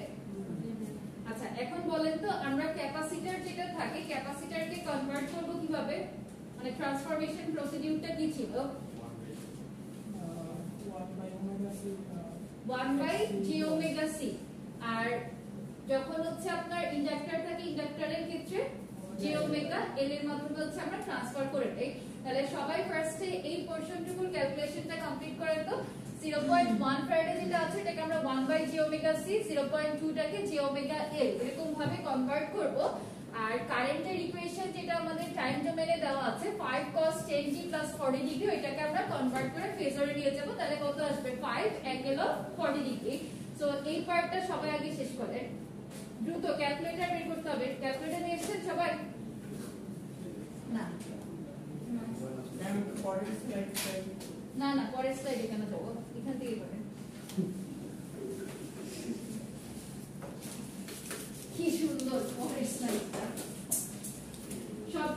আচ্ছা, এখন বলেন তো আমরা ক্যাপাসিটর যেটা থাকে ক্যাপাসিটরকে কনভার্ট করব কিভাবে, মানে ট্রান্সফরমেশন প্রসিডিউরটা কি ছিল? 1/j⍵c। আর যখন হচ্ছে আপনার ইন্ডাক্টর থাকে ইন্ডাক্টরের ক্ষেত্রে j⍵L এর মাধ্যমে হচ্ছে আমরা ট্রান্সফার করে দেই। তাহলে সবাই ফার্স্টে এই পোরশনটুকুর ক্যালকুলেশনটা কমপ্লিট করেন তো। 0.1 ফ্যারাডে যেটা আছে এটাকে আমরা 1/j⍵c, 0.2 টাকে j⍵L এরকম ভাবে কনভার্ট করব। আর কারেন্টের ইকুয়েশন যেটা আমাদের টাইম ডোমেনে দেওয়া আছে 5 cos 10t + 40 ডিগ্রি, এটাকে আমরা কনভার্ট করে ফেজরে নিয়ে যাব। তাহলে কত আসবে? 5 অ্যাঙ্গেল অফ 40 ডিগ্রি। সো এই পার্টটা সবাই আগে শেষ করেন, দ্রুত ক্যালকুলেটর বের করতে হবে। ক্যালকুলেটর নিয়ে এসেছেন সবাই? না না না, পরের স্লাইডে কেন যাবো, এখান থেকে করেন। কি সুন্দর পরের স্লাইডটা।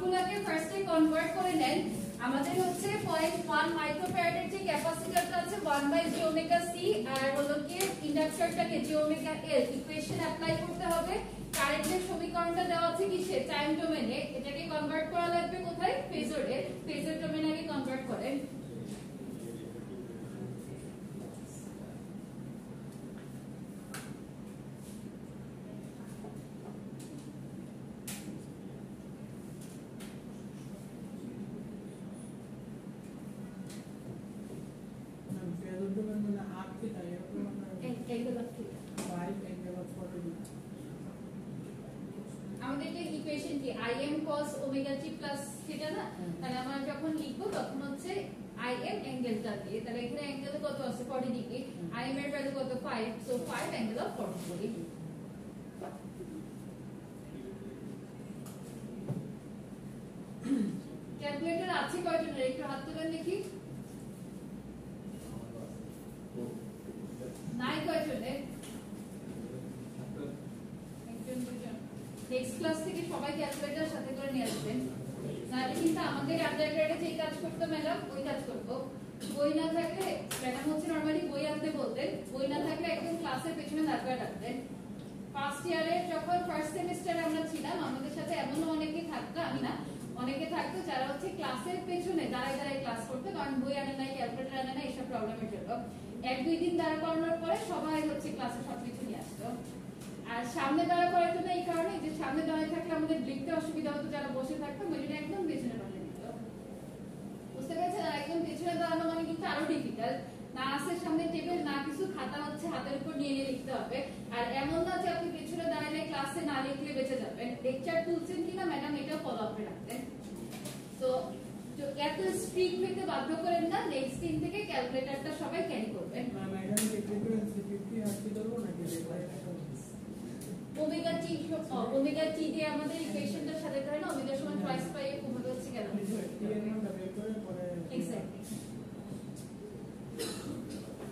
সবগুলোকে ফার্স্টে কনভার্ট করে নেন। আমাদের হচ্ছে 0.1 মাইক্রোফ্যারাডের যে ক্যাপাসিটরটা আছে 1/j⍵c আর হলো কি ইন্ডাক্টরটাকে j⍵l ইকুয়েশন অ্যাপ্লাই করতে হবে। কারেন্টের সমীকরণটা দেওয়া আছে কিসে টাইম ডোমেনে, এটাকে কনভার্ট করা লাগবে কোথায় ফেজরে, ফেজর ডোমেনে আগে কনভার্ট করেন। আমাদের যে ইকুয়েশন কি im cos omega t plus theta না, তাহলে আমরা যখন লিখবো তখন হচ্ছে im অ্যাঙ্গেলটা দিয়ে, তাহলে এখানে অ্যাঙ্গেল কত আছে 40 ডিগ্রি, im এর ভ্যালু কত 5, so 5 angle of 40 degree. Calculator আছে কয়জনের একটু হাত তুলেন দেখি, নাই কয়জনের? একজন দুজন। নেক্সট ক্লাস থেকে সবাই ক্যালকুলেটর সাথে করে নিয়ে আসবেন, নাহলে কিন্তু আমাদের আন্ডারগ্রেডে যে কাজ করতে ম্যাডাম ওই কাজ করব। বই না থাকলে ম্যাডাম হচ্ছে নরমালি বই আনতে বলতেন, বই না থাকলে একদম ক্লাসের পেছনে দাঁড়িয়ে রাখতেন। ফার্স্ট ইয়ারে যখন ফার্স্ট সেমিস্টারে আমরা ছিলাম আমাদের সাথে এমনও অনেকে থাকতো, আমি না অনেকে থাকতো যারা হচ্ছে ক্লাসের পেছনে দাঁড়ায় দাঁড়ায় ক্লাস করতো, কারণ বই আনে নাই ক্যালকুলেটর আনে নাই এইসব প্রবলেমের জন্য। 1-2 দিন দাঁড়া করানোর পরে সবাই হচ্ছে ক্লাসে সবকিছু নিয়ে আসতো। আর সামনে দাঁড়া করাইতো না এই কারণে যে সামনে দাঁড়ায় থাকলে আমাদের লিখতে অসুবিধা হতো, যারা বসে থাকতো ওই জন্য একদম পেছনে বসে নিত। বুঝতে পেরেছেন? আর একদম পেছনে দাঁড়ানো মানে কিন্তু আরো ডিফিকাল্ট, না আছে সামনে টেবিল না কিছু, খাতা হচ্ছে হাতের উপর নিয়ে নিয়ে লিখতে হবে। আর এমন না যে আপনি পেছনে দাঁড়ালে ক্লাসে না লিখলে বেঁচে যাবেন, লেকচার তুলছেন কিনা ম্যাডাম এটা ফলো আপে রাখবেন। তো এত স্ট্রিক্ট হইতে বাধ্য করেন না, নেক্সট দিন থেকে ক্যালকুলেটরটা সবাই ক্যারি করবেন। ম্যাডাম কি ফ্রিকোয়েন্সি 50 হার্টজ করব নাকি ওমেগা টি দিয়ে আমাদের ইকুয়েশনটার সাথে ধরে না ওমেগা সমান টুয়াইস পাই ওমেগা হচ্ছে কেন এক্স্যাক্টলি।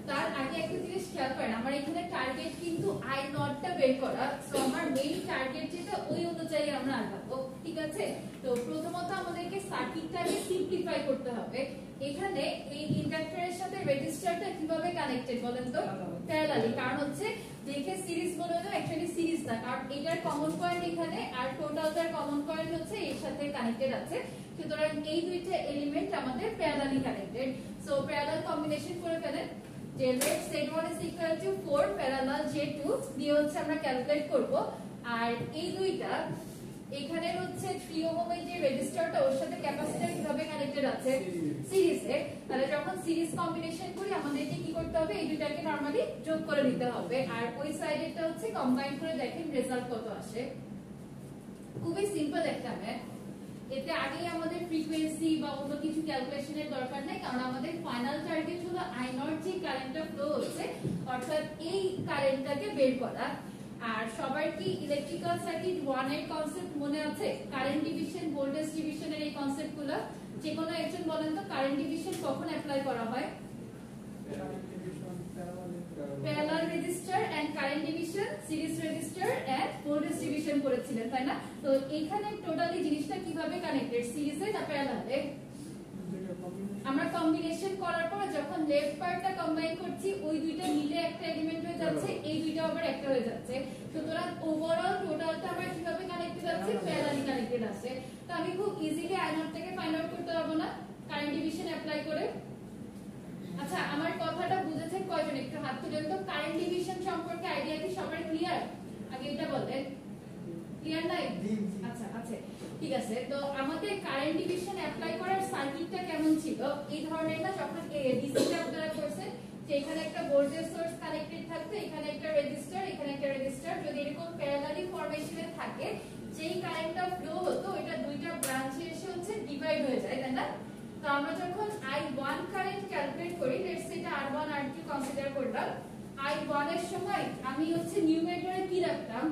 তার আগে একটা জিনিস খেয়াল করেন, আমার এখানে টার্গেট কিন্তু আই নটটা বের করা, সো আমার মেইন টার্গেট যেটা ওই অনুযায়ী আমরা আগাবো, ঠিক আছে? তো প্রথমত আমাদেরকে সার্কিটটাকে সিম্পলিফাই করতে হবে। এখানে এই ইন্ডাক্টরের সাথে রেজিস্টারটা কিভাবে কানেক্টেড বলেন তো? প্যারালালি, কারণ হচ্ছে দেখে সিরিজ বলে না, অ্যাকচুয়ালি সিরিজ না, কারণ এটার কমন পয়েন্ট এখানে আর টোটালটার কমন পয়েন্ট হচ্ছে এর সাথে কানেক্টেড আছে, সুতরাং এই দুইটা এলিমেন্ট আমাদের parallelly connected. So parallel combination করে ফেলেন যে let z1 is equal to 4 parallel j2 দিয়ে হচ্ছে আমরা ক্যালকুলেট করব। আর এই দুইটা এখানে হচ্ছে 3 ওহম এর যে রেজিস্টারটা ওর সাথে ক্যাপাসিটর কিভাবে কানেক্টেড আছে সিরিজে, তাহলে যখন সিরিজ কম্বিনেশন করি আমাদেরকে কি করতে হবে এই দুইটাকে নরমালি যোগ করে নিতে হবে, আর ওই সাইডেরটা হচ্ছে কম্বাইন করে দেখেন রেজাল্ট কত আসে। খুবই সিম্পল একটা ম্যাথ, এতে আগেই আমাদের ফ্রিকোয়েন্সি বা অন্য কিছু ক্যালকুলেশনের দরকার নাই, কারণ আমাদের ফাইনাল টার্গেট হলো আই নট যে কারেন্টটা ফ্লো হচ্ছে অর্থাৎ এই কারেন্টটাকে বের করা। আর সবার কি ইলেকট্রিক্যাল সার্কিট 1 এর কনসেপ্ট মনে আছে? কারেন্ট ডিভিশন ভোল্টেজ ডিভিশনের এই কনসেপ্টগুলো যে কোনো একজন বলেন তো কারেন্ট ডিভিশন কখন অ্যাপ্লাই করা হয়? Parallel resistor and current division, series resistor and voltage division করেছিলেন তাই না? তো এখানে টোটালি জিনিসটা কিভাবে কানেক্টেড সিরিজে না প্যারালালে? আমরা কম্বিনেশন করার পর যখন লেফট পার্টটা কম্বাইন করছি ওই দুইটা মিলে একটা এলিমেন্ট হয়ে যাচ্ছে, এই দুইটা আবার একটা হয়ে যাচ্ছে, সুতরাং ওভারঅল টোটালটা আমরা কিভাবে কানেক্টেড আছে প্যারালালি কানেক্টেড আছে। তো আমি খুব ইজিলি আই নট থেকে ফাইন্ড আউট করতে পারবো না কারেন্ট ডিভিশন অ্যাপ্লাই করে? আচ্ছা আমার কথাটা বুঝেছেন কয়জন একটু হাত তুলেন তো? কারেন্ট ডিভিশন সম্পর্কে আইডিয়া কি সবার ক্লিয়ার? আগে এটা বলেন, ক্লিয়ার নাই? আচ্ছা আচ্ছা ঠিক আছে। তো আমাদের কারেন্ট ডিভিশন অ্যাপ্লাই করার সার্কিটটা কেমন ছিল? এই ধরনের না, যখন ডিসিটা আপনারা করছেন যে এখানে একটা ভোল্টেজ সোর্স কানেক্টেড থাকবে, এখানে একটা রেজিস্টার, এখানে একটা রেজিস্টার, যদি এরকম প্যারালালি ফরমেশনে থাকে যেই কারেন্টটা ফ্লো হতো এটা দুইটা ব্রাঞ্চে এসে হচ্ছে ডিভাইড হয়ে যায় তাই না? তো আমরা যখন I1 কারেন্ট ক্যালকুলেট করি, লেটস সে এটা R1 R2 কনসিডার করলাম, I1 এর সময় আমি হচ্ছে নিউমেরেটরে কি রাখতাম?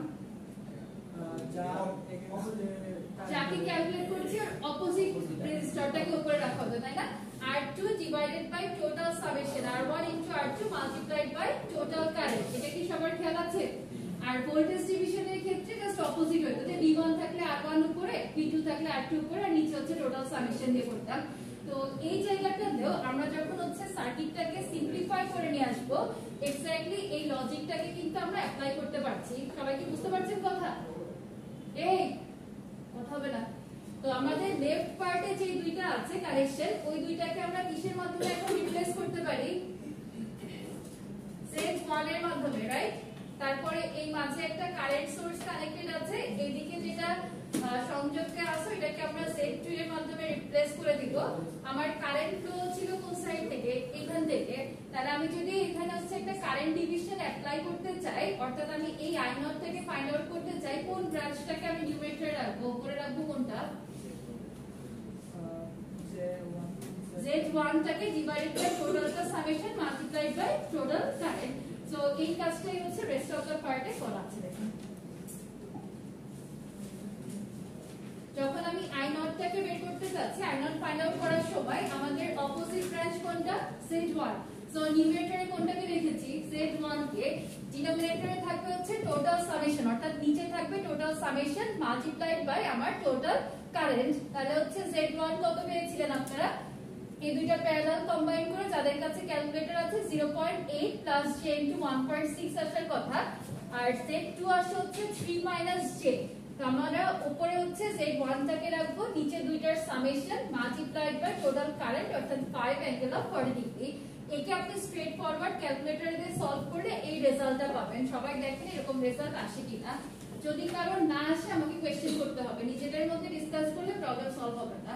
যাকে ক্যালকুলেট করেছি আর অপোজিট রেজিস্টারটাকে উপরে রাখা হবে তাই না? R2 divided by total summation R1 * R2 multiplied by total current. এটা কি সবার খেয়াল আছে? আর ভোল্টেজ ডিভিশনের ক্ষেত্রে জাস্ট অপোজিট হতো, যে V1 থাকলে R1 উপরে P2 থাকলে R2 উপরে আর নিচে হচ্ছে টোটাল সামেশন দিয়ে করতাম। তো এই জায়গাটাতেও আমরা যখন হচ্ছে সার্কিটটাকে সিম্পলিফাই করে নিয়ে আসবো এক্স্যাক্টলি এই লজিকটাকে কিন্তু আমরা অ্যাপ্লাই করতে পারছি। সবাই কি বুঝতে পারছেন কথা? এই কথা হবে না। তো আমাদের লেফট পার্টে যে দুইটা আছে কানেকশন, ওই দুইটাকে আমরা কিসের মাধ্যমে এখন রিপ্লেস করতে পারি? Z1 এর মাধ্যমে, রাইট? তারপরে এই মাঝে একটা কারেন্ট সোর্স কানেক্টেড আছে, এইদিকে যেটা সংযোগকে আছে এটাকে আমরা Z2 এর মাধ্যমে রিপ্লেস করে দিব। আমার কারেন্ট ফ্লো ছিল কোন সাইড থেকে? এখান থেকে। তাহলে আমি যদি এখানে হচ্ছে একটা কারেন্ট ডিভিশন অ্যাপ্লাই করতে চাই, অর্থাৎ আমি এই I0 থেকে ফাইন্ড আউট করতে চাই কোন ব্রাঞ্চটাকে আমি নিউমেরেটরে রাখবো, উপরে রাখবো কোনটা? Z1 টাকে ডিভাইডেড বাই টোটালটা summation multiplied by total current. So এই কাজটাই হচ্ছে রেস্ট অফ দ্য পার্টে করা আছে। দেখুন যখন আমি I0 টাকে বের করতে যাচ্ছি, I0 ফাইন্ড আউট করার সময় আমাদের অপোজিট ব্রাঞ্চ কোনটা? Z1। সো নিউমেরেটরে কোনটাকে রেখেছি? Z1 কে। ডিনোমিনেটরে থাকবে হচ্ছে টোটাল সামেশন, অর্থাৎ নিচে থাকবে টোটাল সামেশন মাল্টিপ্লাইড বাই আমার টোটাল কারেন্ট। তাহলে হচ্ছে Z1 কত পেয়েছিলেন আপনারা? এই দুইটা প্যারালাল কম্বাইন করে যাদের কাছে ক্যালকুলেটর আছে 0.8 প্লাস j ইনটু 1.6 আসার কথা, আর Z2 আসে হচ্ছে 3 - j। তো আমরা উপরে হচ্ছে Z1 টাকে রাখবো, নিচে দুইটার summation multiplied by total current, অর্থাৎ 5 অ্যাঙ্গেল অফ 40 ডিগ্রি। একে আপনি স্ট্রেট ফরওয়ার্ড ক্যালকুলেটরে দিয়ে সলভ করলে এই রেজাল্টটা পাবেন। সবাই দেখেন এরকম রেজাল্ট আসে কিনা। যদি কারো না আসে আমাকে কোশ্চেন করতে হবে, নিজেদের মধ্যে ডিসকাস করলে প্রবলেম সলভ হবে না।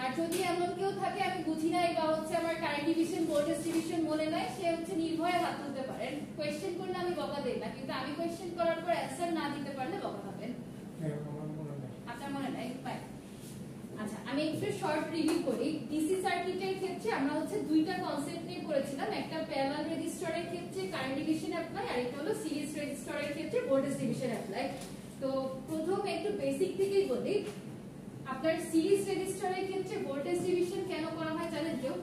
আর যদি এমন কেউ থাকে আমি বুঝি নাই বা হচ্ছে আমার কারেন্ট ডিভিশন ভোল্টেজ ডিভিশন মনে নাই, সে হচ্ছে নির্ভয়ে হাত তুলতে পারেন। কোশ্চেন করলে আমি বকা দেই না, কিন্তু আমি কোশ্চেন করার পর অ্যানসার না দিতে পারলে বকা খাবেন। আপনার মনে নাই? ফাইন। আচ্ছা আমি একটু শর্ট রিভিউ করি। ডিসি সার্কিটের ক্ষেত্রে আমরা হচ্ছে দুইটা কনসেপ্ট নিয়ে পড়েছিলাম, একটা প্যারালাল রেজিস্টরের ক্ষেত্রে কারেন্ট ডিভিশন অ্যাপ্লাই, আর একটা হলো সিরিজ রেজিস্টরের ক্ষেত্রে ভোল্টেজ ডিভিশন অ্যাপ্লাই। তো প্রথম একটু বেসিক থেকেই বলি। আপনার সিরিজ রেজিস্টরের ক্ষেত্রে ভোল্টেজ ডিভিশন কেন করা হয় জানেন কেউ?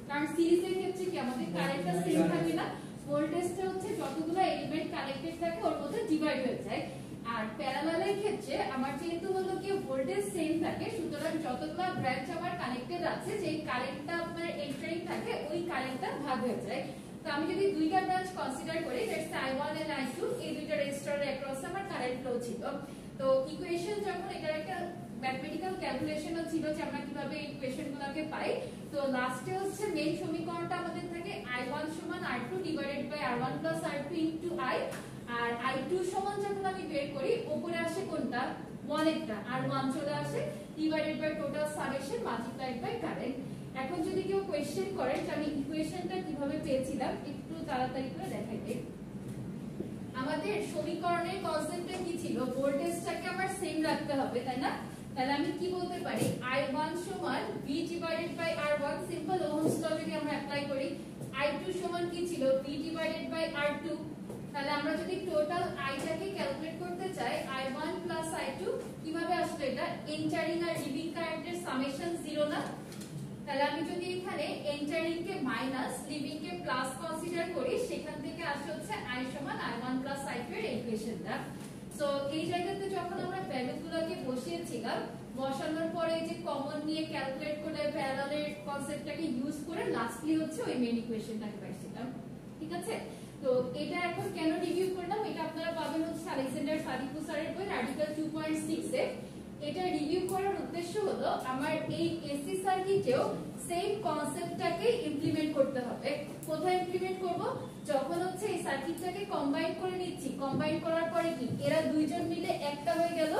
কারণ সিরিজের ক্ষেত্রে কি আমাদের কারেন্টটা সেম থাকে না, ভোল্টেজটা হচ্ছে যতগুলো এলিমেন্ট কানেক্টেড থাকে ওর মধ্যে ডিভাইড হয়ে যায়। আর প্যারালালের ক্ষেত্রে আমার যেহেতু হলো কি ভোল্টেজ সেম থাকে, সুতরাং যতগুলো ব্রাঞ্চ আমার কানেক্টেড আছে যে কারেন্টটা আপনার এন্টারিং থাকে ওই কারেন্টটা ভাগ হয়ে যায়। তো আমি যদি দুইটা ব্রাঞ্চ কনসিডার করি, দ্যাটস I1 এন্ড I2, এই দুইটা রেজিস্টরের অ্যাক্রস আমার কারেন্ট ফ্লো ছিল। তো ইকুয়েশন যখন এটার একটা ম্যাথমেটিক্যাল ক্যালকুলেশনও ছিল যে আমরা কিভাবে এই ইকুয়েশনগুলোকে পাই। তো লাস্টে হচ্ছে মেইন সমীকরণটা আমাদের থাকে I1 সমান R2 divided by R1 plus R2 into I, আর I2 সমান যখন আমি বের করি উপরে আসে কোনটা? 1 একটা, আর 1 চলে আসে divided by total summation multiplied by current. এখন যদি কেউ কোশ্চেন করেন যে আমি ইকুয়েশনটা কিভাবে পেয়েছিলাম, একটু তাড়াতাড়ি করে দেখাই দিই। আমাদের সমীকরণের কনসেপ্টটা কি ছিল? ভোল্টেজটাকে আমার সেম রাখতে হবে, তাই না? তাহলে আমি কি বলতে পারি? I1 সমান V divided by R1, simple Ohm's law যদি আমরা অ্যাপ্লাই করি। I2 সমান কি ছিল? V divided by R2। তাহলে আমরা যদি টোটাল I টাকে ক্যালকুলেট করতে চাই, I1 প্লাস I2, কিভাবে আসলে এটা? এন্টারিং আর লিভিং কারেন্টের সামেশন 0 না? তাহলে আমি যদি এখানে এন্টারিং কে minus living k plus consider করি, সেখান থেকে আসে হচ্ছে I সমান I1 প্লাস I2 এর ইকুয়েশনটা। সো এই জায়গাতে যখন আমরা ভ্যালুগুলোকে বসিয়েছিলাম, বসানোর পরে যে কমন নিয়ে ক্যালকুলেট করে প্যারালালের কনসেপ্টটাকে ইউজ করে লাস্টলি হচ্ছে ওই মেইন ইকুয়েশনটাকে পাইছিলাম। ঠিক আছে? তো এটা এখন কেন রিভিউ করলাম, এটা আপনারা পাবেন হচ্ছে আলেকজান্ডার সাদিকু স্যারের বই আর্টিকেল 2.6 এ। এটা রিভিউ করার উদ্দেশ্য হলো আমার এই এসি সার্কিটেও সেম কনসেপ্টটাকে ইমপ্লিমেন্ট করতে হবে। কোথায় ইমপ্লিমেন্ট করব? যখন হচ্ছে এই সার্কিটটাকে কম্বাইন করে নিচ্ছি, কম্বাইন করার পরে কি এরা দুইজন মিলে একটা হয়ে গেল,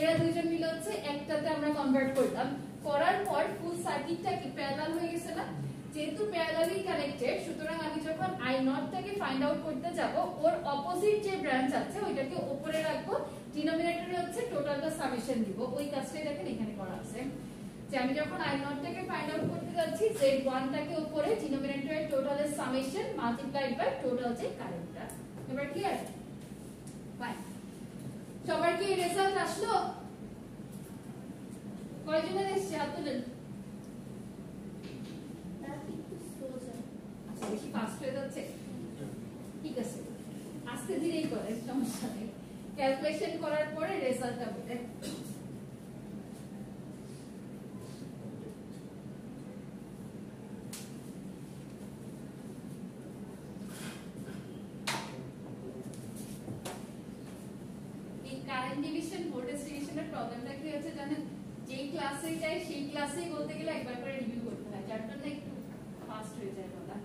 এরা দুইজন মিলে হচ্ছে একটাতে আমরা কনভার্ট করলাম, করার পর ফুল সার্কিটটা কি প্যারালাল হয়ে গেছে না? যেহেতু প্যারালালি কানেক্টেড, সুতরাং আমি যখন I0 টাকে ফাইন্ড আউট করতে যাব, ওর অপোজিট যে ব্রাঞ্চ আছে ওইটাকে উপরে রাখবো, ডিনোমিনেটরে হচ্ছে টোটালটা সামেশন দিব। ওই কাজটাই দেখেন এখানে করা আছে, যে আমি যখন I0 টাকে ফাইন্ড আউট করতে যাচ্ছি, Z1 টাকে উপরে, ডিনোমিনেটরে টোটালের সামেশন মাল্টিপ্লাইড বাই টোটাল যে কারেন্টটা। এবার ক্লিয়ার? ফাইন। সবার কি রেজাল্ট আসলো? কয়জনের এসেছে হাত তুলেন? আচ্ছা বেশি ফাস্ট হয়ে যাচ্ছে, ঠিক আছে আস্তে ধীরেই করেন, সমস্যা নেই। ক্যালকুলেশন করার পরে রেজাল্টটা বলে। কারেন্ট ডিভিশন ভোল্টেজ ডিভিশনের প্রবলেমটা কি হচ্ছে জানেন, যেই ক্লাসে যাই সেই ক্লাসেই বলতে গেলে একবার করে রিভিউ করতে হয়, যার জন্য একটু ফাস্ট হয়ে যায় বলা।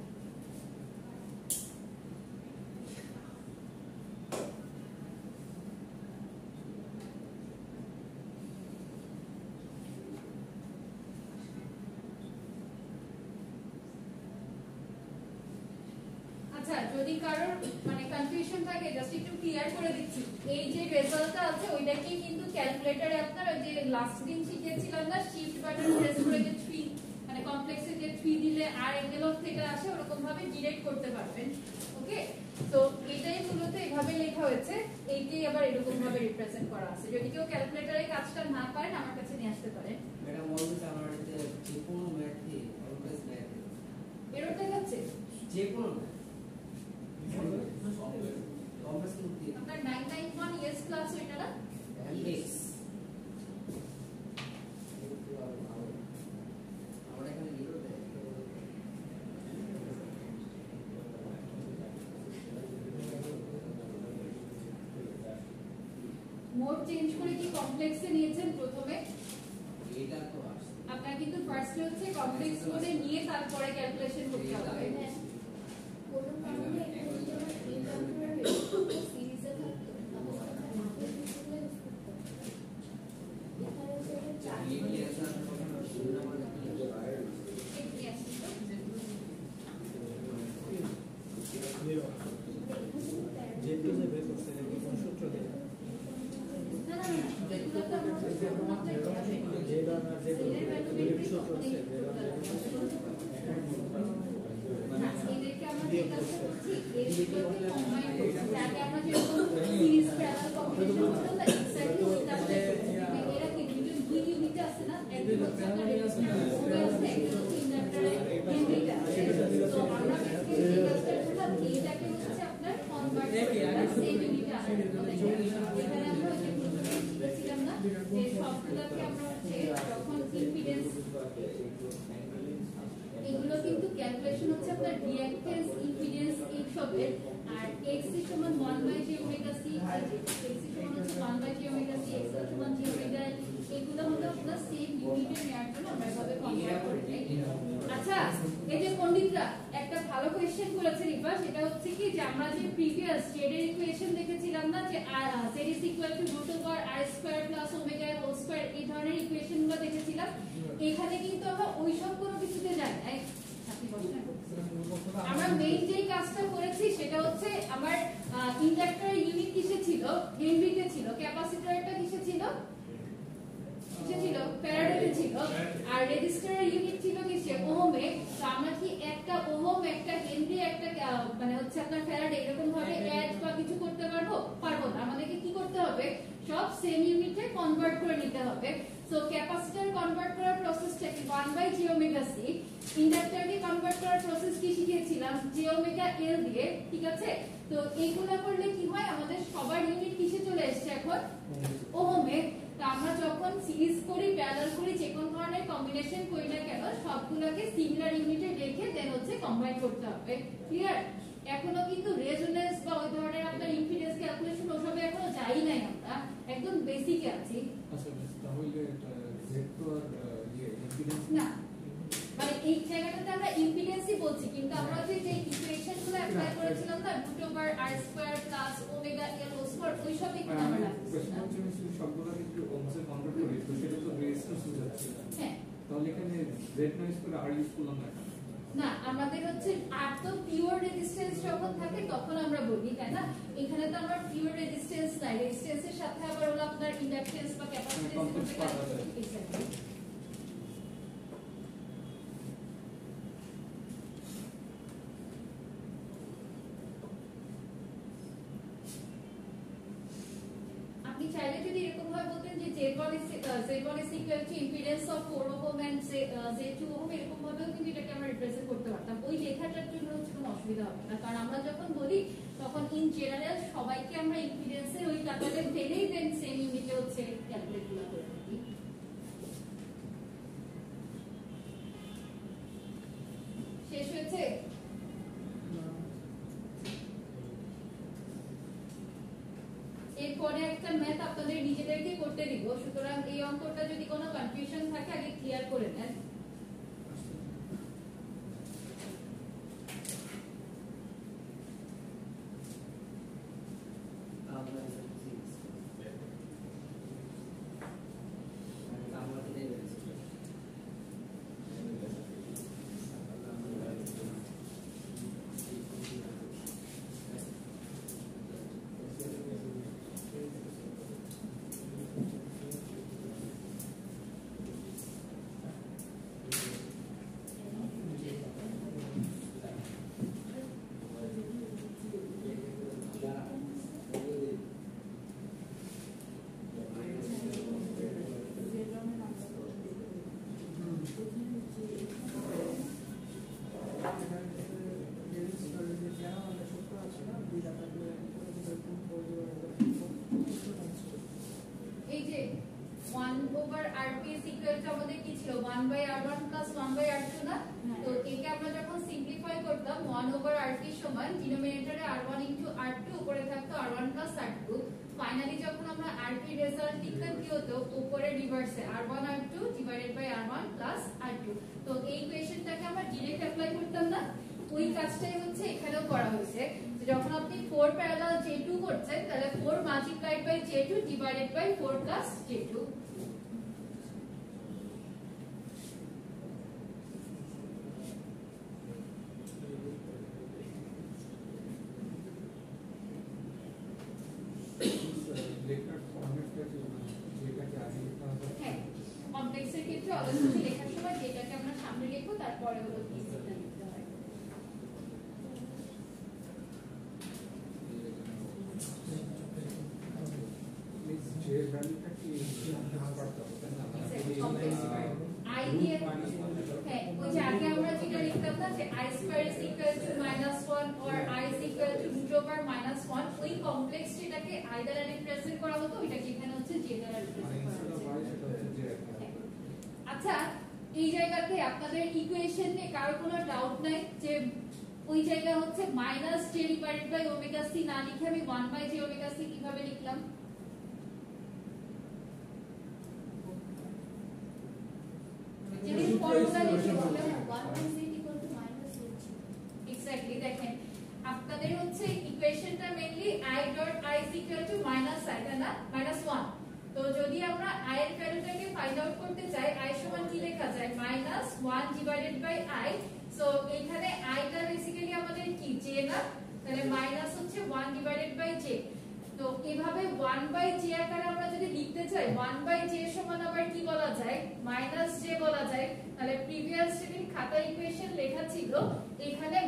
আচ্ছা, যদি কারোর মানে কনফিউশন থাকে জাস্ট একটু ক্লিয়ার করে দিচ্ছি, এই যে রেজাল্টটা আছে ওইটাকে কিন্তু ক্যালকুলেটরে আপনার ওই যে লাস্ট দিন শিখিয়েছিলাম না, শিফট বাটন প্রেস করে যে 3 মানে কমপ্লেক্সে যে 3 দিলে আর এনভেলপ থেকে আসে ওরকম ভাবে ডিরেক্ট করতে পারবেন। ওকে, তো এটাই মূলত এভাবে লেখা হয়েছে, এইটাই আবার এরকম ভাবে রিপ্রেজেন্ট করা আছে। যদি কেউ ক্যালকুলেটরে কাজটা না পারেন আমার কাছে নিয়ে আসতে পারেন। ম্যাডাম অলওয়েজ আমার যে কোনো ম্যাথ দিয়ে অলওয়েজ ম্যাথ এরর দেখাচ্ছে যে কোনো অলওয়েজ কিন্তু আপনার 991 ইয়েস ক্লাস ওইটা না এমএক্স আমরা এখানে লিখো দেয় মোড চেঞ্জ করে কি কমপ্লেক্সে নিয়েছেন প্রথমে? এটা তো আসছে আপনার কিন্তু ফার্স্টে হচ্ছে কমপ্লেক্স মোডে নিয়ে তারপরে ক্যালকুলেশন করতে হবে। কোনো কারণে একটা যদি আমার এই কম্পিউটারে সিরিজে থাকতো তাহলে সেটা মাঠে ডিসপ্লে ইউজ করতে হবে। এখানে তো এটা চার লিনিয়ার শুরু আমাদের এগিয়ে আসছি তো। যেহেতু যে বের করছে এটা কোন সূত্র দিয়ে না না না, এগুলো তো আমরা শুধুমাত্র একটা যেটা না যে সূত্র আছে না, এদেরকে আমরা যে কাজটা করছি এর সাথে কম্বাইন করছি, যাতে আমরা যেরকম সিরিজ প্যারালাল কম্বিনেশন করতাম না এক্স্যাক্টলি ওই কাজটা করছি। এরা কি দুই ইউনিট আছে না, একটা হচ্ছে আপনার রেজিস্ট্যান্স ওটা আছে, একটা হচ্ছে ইন্ডাক্টরে হেনরিটা আছে। তো আমরা বেসিক্যালি যে কাজটা করলাম এইটাকে হচ্ছে আপনার কনভার্ট করে সেম ইউনিটে আনার জন্য। এখানে আমরা ওই যে প্রথমে শিখেছিলাম না যে সবগুলোকে আমরা হচ্ছে যখন ইম্পিডেন্স, এগুলো কিন্তু ক্যালকুলেশন হচ্ছে আপনার রিঅ্যাক্ট্যান্স ইম্পিডেন্স এই সবের, আর x এর সমান 1/j ওমেগা c, x এর সমান হচ্ছে 1/j ওমেগা c, x এর সমান j ওমেগা l, এগুলো হলো আপনার সেম ইউনিটে নেওয়ার জন্য আমরা এভাবে কনভার্ট করি। আচ্ছা, এই যে পণ্ডিতরা একটা ভালো কোশ্চেন করেছে রিপা, সেটা হচ্ছে কি যে আমরা যে প্রিভিয়াস z এর ইকুয়েশন দেখেছিলাম না যে z is equal to root over r square plus omega whole square, এই ধরনের ইকুয়েশনগুলো দেখেছিলাম। এখানে কিন্তু আমরা ওই সব কোনো কিছুতে যাই নাই। আমরা মেইন যে কাজটা করেছি সেটা হচ্ছে আমার ইন্ডাক্টরের ইউনিট কিসে ছিল, হেনরিতে ছিল, ক্যাপাসিটরটা কিসে ছিল, কিসে ছিল, ফ্যারাডেতে ছিল, আর রেজিস্টরের ইউনিট ছিল কিসে, ওহমে। তো আমরা কি একটা ওহম, একটা হেনরি, একটা মানে হচ্ছে আপনার ফ্যারাডে এরকম ভাবে অ্যাড বা কিছু করতে পারবো? পারবো না। আমাদেরকে কি করতে হবে, সব সেম ইউনিটে কনভার্ট করে নিতে হবে। সো ক্যাপাসিটর কনভার্ট করার প্রসেসটা কি 1/j ওমেগা c, ইন্ডাক্টরকে কনভার্ট করার প্রসেস কি শিখিয়েছিলাম j ওমেগা l দিয়ে, ঠিক আছে? তো এইগুলো করলে কি হয়, আমাদের সবার ইউনিট কিসে চলে আসছে এখন, ওহমে। তো আমরা যখন সিরিজ করি, প্যারালাল করি, যে কোন ধরনের কম্বিনেশন করি না কেন সবগুলোকে সিমিলার ইউনিটে রেখে দেন হচ্ছে কম্বাইন করতে হবে। ক্লিয়ার? এখনো কিন্তু রেজোনেন্স বা ওই ধরনের আপনার ইম্পিডেন্স ক্যালকুলেশন ওসবে এখনো যাই নাই, আমরা একদম বেসিকে আছি। আচ্ছা তাহলে জেড তো আর ইম্পিডেন্স না, মানে এই জায়গাটাতে আমরা ইম্পিডেন্সই বলছি, কিন্তু আমরা যে ইকুয়েশনগুলো অ্যাপ্লাই করেছিলাম না root over r square plus omega l whole square, ওই সবই কিন্তু আমরা রাখছি। সবগুলো একটু ওমসে কনভার্ট করি তো সেটা তো রেজিস্ট্যান্স হয়ে যাচ্ছে। হ্যাঁ, তাহলে এখানে জেড না ইউজ করে আর ইউজ করলাম না। না আমাদের হচ্ছে আর তো পিওর রেজিস্ট্যান্স যখন থাকে তখন আমরা বলি, তাই না? এখানে তো আমরা পিওর রেজিস্ট্যান্স নাই, রেজিস্ট্যান্সের সাথে আবার হলো আপনার ইন্ডাকট্যান্স বা ক্যাপাসিট্যান্স এক্স্যাক্টলি। আপনি চাইলে যদি এরকম ভাবে বলতেন যে Z1 is equal to impedance of 4 ohm and Z2 ohm, এরকম ভাবেও কিন্তু এটাকে আমরা রিপ্রেজেন্ট করতে পারতাম। ওই লেখাটার জন্য হচ্ছে কোনো অসুবিধা হবে না, কারণ আমরা যখন বলি তখন ইন জেনারেল সবাইকে আমরা ইম্পিডেন্সের ওই আপনাদের পেলেই দেন সেম ইউনিটে হচ্ছে ক্যালকুলেট গুলো করে থাকি। শেষ হয়েছে? এরপরে একটা ম্যাথ আপনাদের নিজেদেরকে করতে দিব, সুতরাং এই অঙ্কটা যদি কোনো কনফিউশন থাকে আগে ক্লিয়ার করে নেন। এই যে 1/rp is equal to আমাদের কি ছিল 1/r1 plus 1/r2 না? তো একে আমরা যখন সিম্পলিফাই করতাম 1/rp সমান ডিনোমিনেটরে r1 into r2 উপরে থাকতো r1 plus r2। ফাইনালি যখন আমরা rp রেজাল্ট লিখতাম কি হতো উপরে রিভার্সে r1 r2 divided by r1 plus r2। তো এই ইকুয়েশনটাকে আমরা ডাইরেক্ট অ্যাপ্লাই করতাম না, ওই কাজটাই হচ্ছে এখানেও করা হয়েছে। যখন আপনি 4 প্যারালাল J2 করছেন তাহলে 4 multiplied by J2 divided by 4 plus J2। হ্যাঁ, কমপ্লেক্সের ক্ষেত্রে অলরেডি লেখার সময় যেটাকে আমরা সামনে লিখবো তারপরে হলো কি সেটা লিখতে হয়। I দিয়ে হ্যাঁ ওই যে আগে আমরা যেটা লিখতাম না যে I square is equal to -1 or I is equal to root over -1, ওই কমপ্লেক্স যেটাকে I দ্বারা রিপ্রেজেন্ট করা হতো ওইটাকে এখানে হচ্ছে J দ্বারা রিপ্রেজেন্ট করা হচ্ছে। আচ্ছা, এই জায়গাতে আপনাদের ইকুয়েশন নিয়ে কারো কোনো ডাউট নাই যে ওই জায়গা হচ্ছে -j divided by omega c না লিখে আমি 1/j ওমেগা c কিভাবে লিখলাম? যদি ফর্মুলা লিখেছিলাম এক্স্যাক্টলি দেখেন আপনাদের হচ্ছে ইকুয়েশনটা mainly I dot I is equal to minus I তাই না -1। তো যদি আমরা I এর ভ্যালুটাকে ফাইন্ড আউট করতে চাই I সমান কি লেখা যায় -1 ডিভাইডেড বাই I। সো এখানে I টা বেসিক্যালি আমাদের কি j না, তাহলে মাইনাস হচ্ছে 1 ডিভাইডেড বাই j। তো এভাবে 1/j আকারে আমরা যদি লিখতে চাই 1/j সমান আবার কি বলা যায় -j বলা যায়। তাহলে প্রিভিয়াস যেদিন খাতা ইকুয়েশন লেখা ছিল এখানে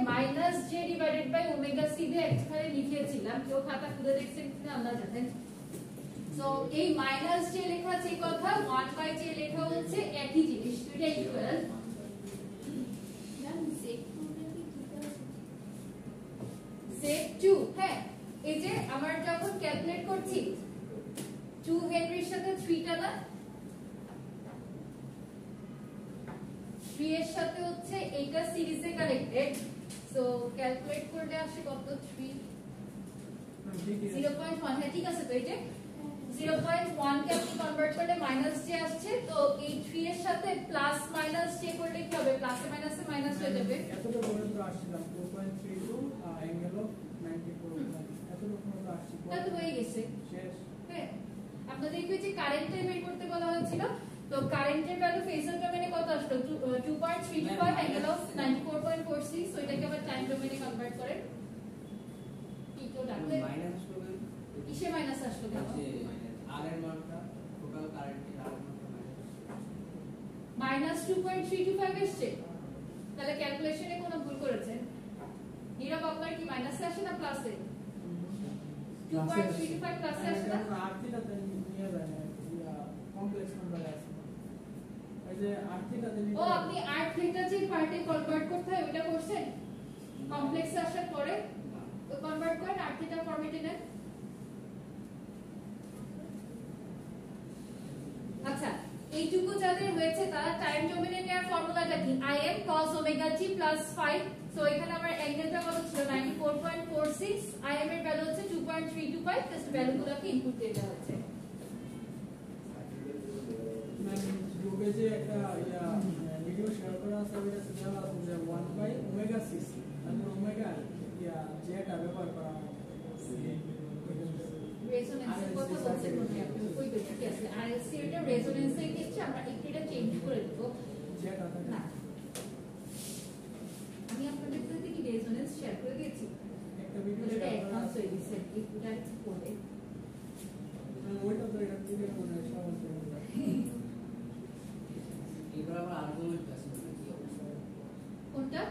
-j divided by omega c দিয়ে একবারে লিখেছিলাম, কেউ খাতা খুলে দেখছেন কিনা আল্লাহ জানেন। সো এই -j লেখা আছে কথা 1/j লেখা হচ্ছে একই জিনিস, দুইটা ইকুয়াল। সেট 2 হ্যাঁ এই যে আমরা যখন ক্যালকুলেট করছি 2 হেনরির সাথে 3 টা না, 3 এর সাথে হচ্ছে এইটা সিরিজে কানেক্টেড। সো ক্যালকুলেট করলে আসে কত 3 0.1 হ্যাঁ ঠিক আছে। তো এই যে 0.1 কে আপনি কনভার্ট করলে -j আসছে, তো এই 3 এর সাথে প্লাস -j করলে কি হবে প্লাসে মাইনাসে মাইনাস হয়ে যাবে। এতটা পর্যন্ত আসছিলাম 4.32 অ্যাঙ্গেল অফ 94 এতটুকু পর্যন্ত আসছি, তাহলে হয়ে গেছে শেষ। হ্যাঁ আপনাদেরকে যে কারেন্টের বের করতে বলা হয়েছিল, তো কারেন্টের ভ্যালু ফেজার ডোমেনে কত আসলো 2.325 অ্যাঙ্গেল অফ 94.46। সো এটাকে আবার টাইম ডোমেনে কনভার্ট করেন। কি তো ডাকলে মাইনাস করবে কিসে মাইনাস আসলো কেন? আর এর মানটা টোটাল কারেন্টের আর মানটা -2.325 এসছে, তাহলে ক্যালকুলেশনে কোনো ভুল করেছেন। নীরব আপনার কি মাইনাসে আসে না প্লাসে? 2.325 প্লাসে আসে না? আরটিটাতে নিয়ে যায় না, কমপ্লেক্স নাম্বারে আছে এই যে আরটিটাতে ও আপনি r থিটা যে পার্টে কনভার্ট করতে হয় ওটা করছেন কমপ্লেক্সে আসার পরে, তো কনভার্ট করেন r থিটা ফরম্যাটে নেন। এইটুকু যাদের হয়েছে তারা টাইম ডোমেনে নেওয়ার ফর্মুলাটা কি Im cos omega t plus 5 so এখানে আমার অ্যাঙ্গেলটা কত ছিল 94.46 Im এর ভ্যালু হচ্ছে 2.325 জাস্ট ভ্যালুগুলোকে ইনপুট দিয়ে দেওয়া হয়েছে মানে গ্রুপে যে একটা ভিডিও শেয়ার করা আছে ওইটা দেওয়া আছে যে 1/omega 6 তারপর ওমেগা যেটা ব্যবহার করা হয় রেজোন্যান্সের কথা বলছেন মনে আপনি ওই বেসিক আছে RLC এর রেজোন্যান্সের ক্ষেত্রে আমরা একটু এটা চেঞ্জ করে দেব যেটা না আমি আপনাদের সাথে কি রেজোন্যান্স শেয়ার করে দিয়েছি একটা ভিডিও এটা শেয়ার করা অ্যাডভান্স আছে হয়ে গেছে এটা একটু পড়ে ওইটা তো এটা থেকে মনে হয় সহজ হয়ে যায় এবার আবার আর্গুমেন্ট আছে না কি অবস্থা কোনটা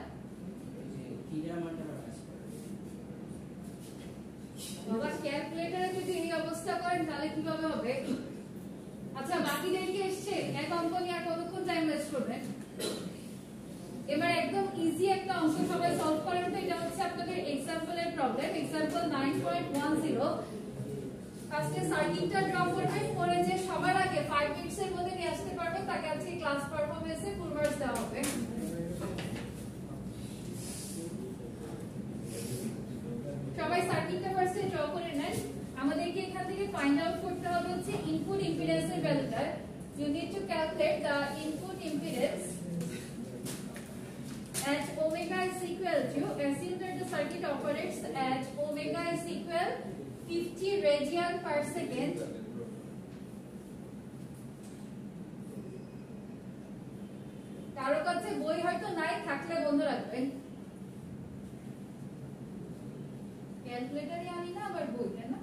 এই যে থিটা মানটা আবার কাজ করে বাবা ক্যালকুলেটরে যদি এই অবস্থা করেন তাহলে কিভাবে হবে আচ্ছা বাকিদেরকে এসছে এক অঙ্ক নিয়ে আর কতক্ষণ টাইম ওয়েস্ট করবেন এবার একদম ইজি একটা অঙ্ক সবাই সলভ করেন তো এটা হচ্ছে আপনাদের এক্সাম্পলের প্রবলেম এক্সাম্পল 9.10 ফার্স্টে সার্কিটটা ড্র করবেন পরে যে সবার আগে 5 মিনিটসের মধ্যে নিয়ে আসতে পারবেন তাকে আজকে ক্লাস পারফরম্যান্সে ফুল মার্কস দেওয়া হবে সবাই সার্কিটটা ফার্স্টে ড্র করে নেন আমাদেরকে এখান থেকে ফাইন্ড আউট করতে হবে হচ্ছে ইনপুট ইম্পিডেন্সের ভ্যালুটা you need to calculate the input impedance at omega is equal to assume that the circuit operates at omega is equal 50 radian per second কারো কাছে বই হয়তো নাই থাকলে বন্ধ রাখবেন ক্যালকুলেটরই আনি না আবার বইটা না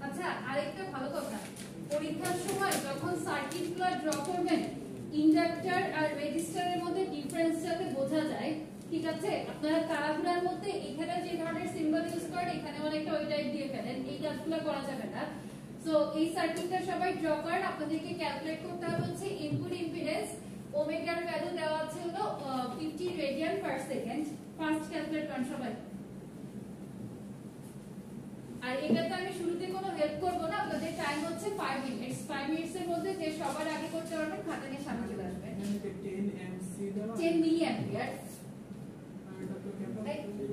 আচ্ছা আরেকটা ভালো কথা পরীক্ষার সময় যখন সার্কিটগুলো ড্র করবেন ইন্ডাক্টর আর রেজিস্টরের মধ্যে ডিফারেন্স যাতে বোঝা যায় ঠিক আছে আপনারা তারাগুলোর মধ্যে এখানে যে ধরনের সিম্বল ইউজ করেন এখানে অনেকটা ওই টাইপ দিয়ে ফেলেন এই কাজগুলো করা যাবে না সো এই সার্কিটটা সবাই ড্র করেন আপনাদেরকে ক্যালকুলেট করতে হবে হচ্ছে ইনপুট ইম্পিডেন্স ওমেগার ভ্যালু দেওয়া আছে হলো 50 radian per second first calculate করেন সবাই আর এটাতে আমি শুরুতে কোনো হেল্প করব না আপনাদের টাইম হচ্ছে 5 মিনিটস 5 মিনিটস এর মধ্যে যে সবার আগে করতে পারবেন খাতা নিয়ে সামনে চলে আসবেন 10 MC দেওয়া 10 মিলি অ্যাম্পিয়ার এটা তো ক্যাপাসিটি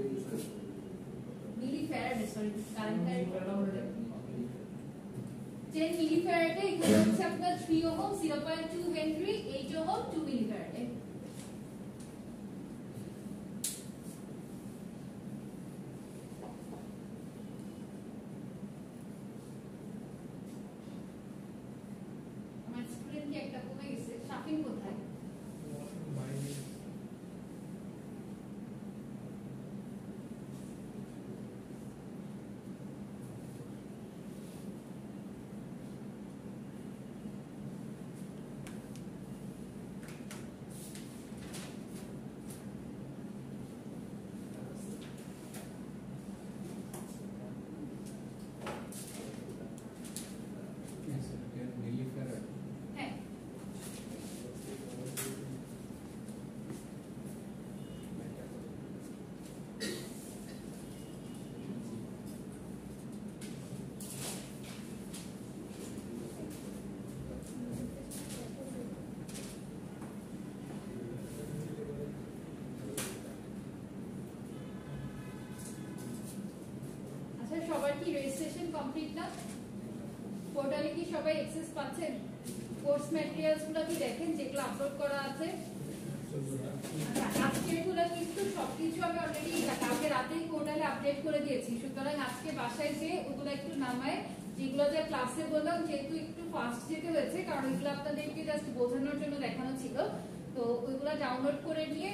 মিলি ফ্যারাডে সরি কারেন্টের 10 মিলি ফ্যারাডে এখানে হচ্ছে আপনার 3 ওহম 0.2 হেনরি 8 ওহম 2 মিলি ফ্যারাডে আমার স্টুডেন্ট কি একটা কমে গেছে শাফিন কোথায় হ্যাঁ আচ্ছা সবার কি রেজিস্ট্রেশন কমপ্লিট না পোর্টালে কি সবাই অ্যাক্সেস পাচ্ছেন কোর্স ম্যাটেরিয়ালস গুলো কি দেখেন যেগুলো আপলোড করা আছে আজকের গুলো কিন্তু সবকিছু আমি অলরেডি কালকে রাতেই পোর্টালে আপডেট করে দিয়েছি সুতরাং আজকে বাসায় যে ওগুলো একটু নামায় যেগুলো যা ক্লাসে বললাম যেহেতু একটু ফাস্ট যেতে হয়েছে কারণ এগুলো আপনাদেরকে জাস্ট বোঝানোর জন্য দেখানো ছিল তো ওইগুলো ডাউনলোড করে নিয়ে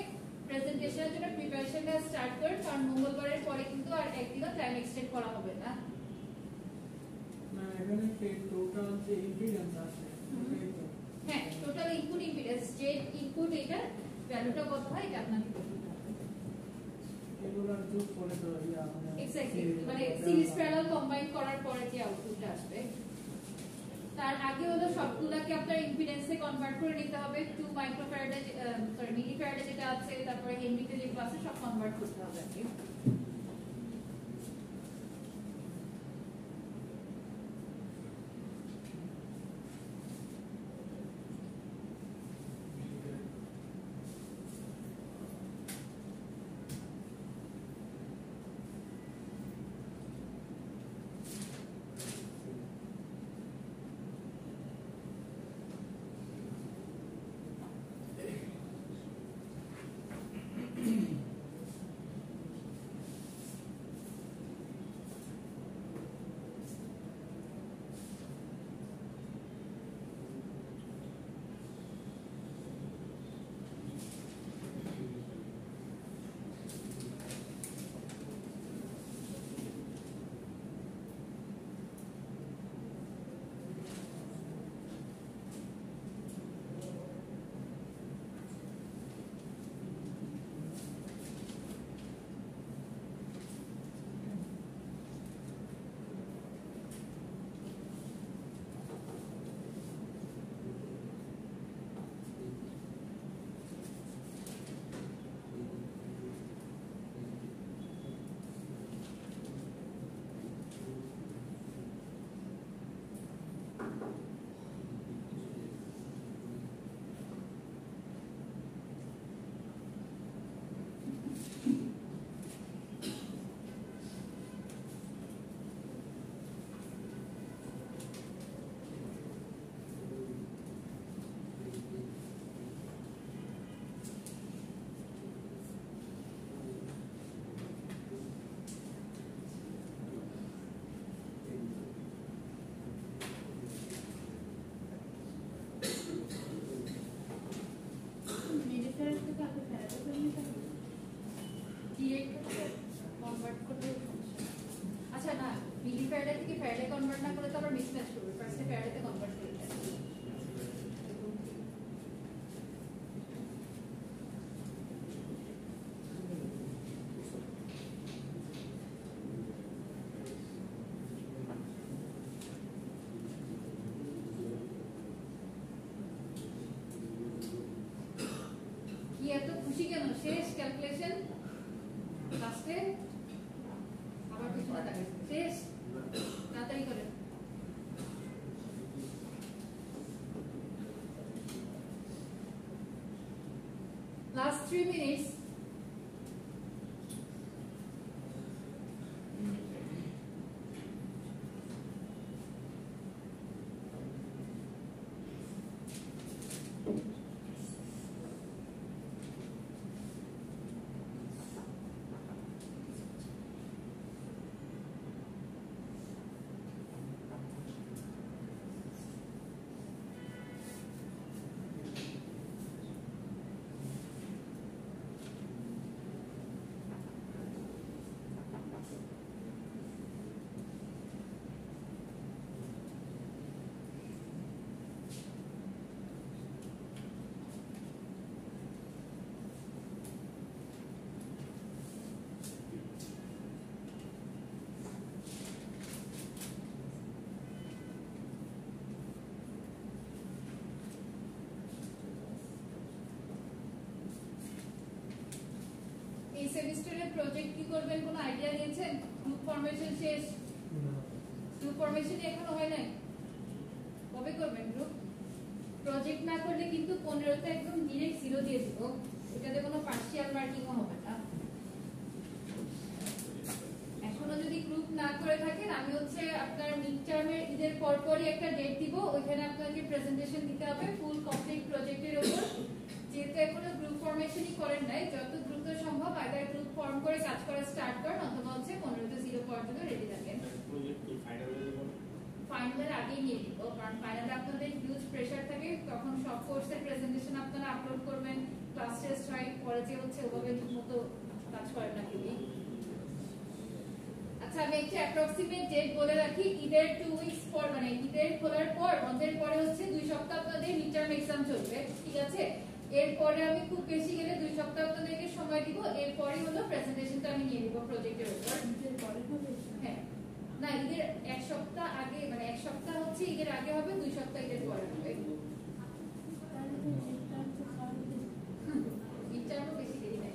প্রেজেন্টেশনের জন্য প্রিপারেশনটা স্টার্ট করেন কারণ মঙ্গলবারের পরে কিন্তু আর একদিনও টাইম এক্সটেন্ড করা হবে না না এখানে টোটাল যে ইম্পিডেন্স আছে ওটাই তো হ্যাঁ টোটাল ইনপুট ইম্পিডেন্স যে ইনপুট এটা ভ্যালুটা কত হয় এটা আপনাকে বলতে হবে এগুলা আবার যোগ করে তো এক্স্যাক্টলি মানে সিরিজ প্যারালাল কম্বাইন করার পরে যে আউটপুটটা আসবে তার আগে হলো সবগুলোকে আপনার ইম্পিডেন্সে কনভার্ট করে নিতে হবে 2 মাইক্রোফ্যারাডে সরি মিলিফ্যারাডে যেটা আছে তারপরে হেনরিতে যেগুলো আছে সব কনভার্ট করতে হবে আর কি আচ্ছা না মিলিফ্যারাডে থেকে ফ্যারাডে কনভার্ট না করে তো আবার মিসম্যাচ করবে ফার্স্টে ফ্যারাডেতে কনভার্ট করে দেয় কি এত খুশি কেন শেষ ক্যালকুলেশন লাস্টে আবার পিছনে তাকাই শেষ তাড়াতাড়ি করে last 3 minutes এই সেমিস্টারের প্রজেক্ট কি করবেন কোনো আইডিয়া দিয়েছেন গ্রুপ ফরমেশন শেষ গ্রুপ ফরমেশন এখনো হয় নাই কবে করবেন গ্রুপ প্রজেক্ট না করলে কিন্তু 15 তে একদম ডাইরেক্ট 0 দিয়ে দিব এটাতে কোনো পার্শিয়াল মার্কিংও হবে না এখনো যদি গ্রুপ না করে থাকেন আমি হচ্ছে আপনার মিড টার্মের ঈদের পরপরই একটা ডেট দিব ওইখানে আপনাকে প্রেজেন্টেশন দিতে হবে ফুল কমপ্লিট প্রজেক্টের উপর যেহেতু এখনো গ্রুপ ফরমেশনই করেন নাই যত দ্রুত সম্ভব আইদার গ্রুপ ফর্ম করে কাজ করা স্টার্ট করেন অথবা হচ্ছে 15 তে 0 পর্যন্ত রেডি থাকেন ফাইনালের আগেই নিয়ে দিব কারণ ফাইনালে আপনাদের হিউজ প্রেসার থাকে তখন সব কোর্সের প্রেজেন্টেশন আপনারা আপলোড করবেন ক্লাস টেস্ট হয় কলেজে হচ্ছে ওভাবে ঠিকমতো কাজ করেন না কেউই আচ্ছা আমি একটা অ্যাপ্রক্সিমেট ডেট বলে রাখি ঈদের 2 উইকস পর মানে ঈদের খোলার পর বন্ধের পরে হচ্ছে 2 সপ্তাহ আপনাদের মিড টার্ম এক্সাম চলবে ঠিক আছে এরপরে আমি খুব বেশি গেলে 2 সপ্তাহ আপনাদেরকে সময় দিব, এরপরে হলো প্রেজেন্টেশনটা আমি নিয়ে নিব প্রজেক্টের উপর। হ্যাঁ না, ঈদের 1 সপ্তাহ আগে, মানে 1 সপ্তাহ হচ্ছে ঈদের আগে হবে, 2 সপ্তাহ ঈদের পরে হবে। ঈদটা আরো বেশি দেরি নাই।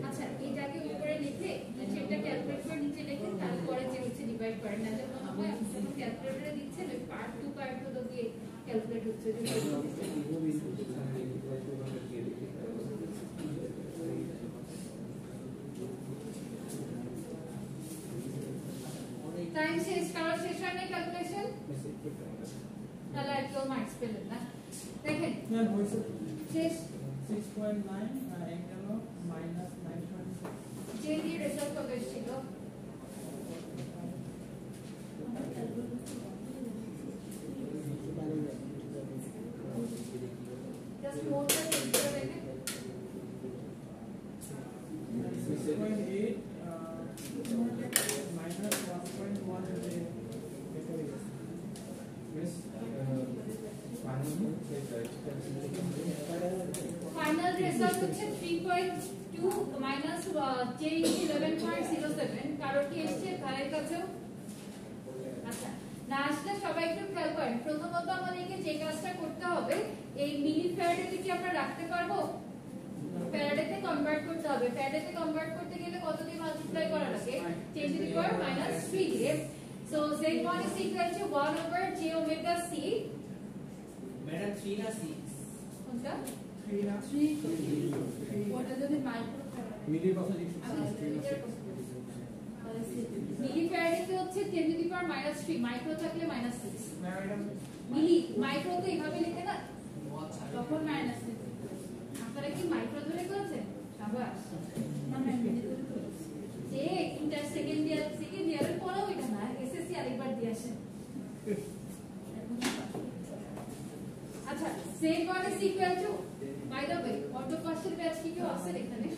আচ্ছা, এটাকে উপরে লিখে নিচেরটা ক্যালকুলেট করে নিচে লিখে তারপরে যে হচ্ছে ডিভাইড করেন, না যে মনে হয় আপনি যখন ক্যালকুলেটরে দিচ্ছেন ওই পার্ট টু পার্ট হলো গিয়ে ক্যালকুলেট হচ্ছে। টাইম শেষ, কারণ শেষ হয় না ক্যালকুলেশন, তাহলে আর কেউ মার্কস পেলেন না। দেখেন ম্যাম হয়েছে শেষ 6.9 অ্যাঙ্গেল -9.6 যে দিয়ে রেজাল্ট কত এসেছিল? জাস্ট নোটটা চেক করে দেখেন। 6.8 -1.1 ফাইনাল রেজাল্ট হচ্ছে 3.2 মাইনাস j 11.07। কারো কি এসেছে ভাইয়ের কাছেও? আচ্ছা, না আসলে সবাই একটু খেয়াল করেন। প্রথমত আমাদেরকে যে কাজটা করতে হবে, এই মিলি ফ্যারাডে কি আমরা রাখতে পারবো? ফ্যারাডেতে কনভার্ট করতে হবে। ফ্যারাডেতে কনভার্ট করতে গেলে কত দিয়ে মাল্টিপ্লাই করা লাগে? 10 to the power -3 দিয়ে। So Z1 is equal to 1 over j omega c। Madam 3 না 6? কোনটা? 3 না 3 ওটা যদি মাইক্রো মিলির কথা জিজ্ঞেস মিলি ফ্যারাডেতে হচ্ছে 10 to the power -3, মাইক্রো থাকলে -6। ম্যাডাম মিলি মাইক্রো তো এইভাবে লিখে না, তখন -6। আপনারা কি মাইক্রো ধরে করেছেন? সাবাস। যে ইন্টার সেকেন্ড ইয়ারের পরে ওইটা না, এসএসসি আরেকবার দিয়ে আসেন। আচ্ছা, Z1 is equal to, by the way, auto parcel batch কি কেউ আছে এখানে?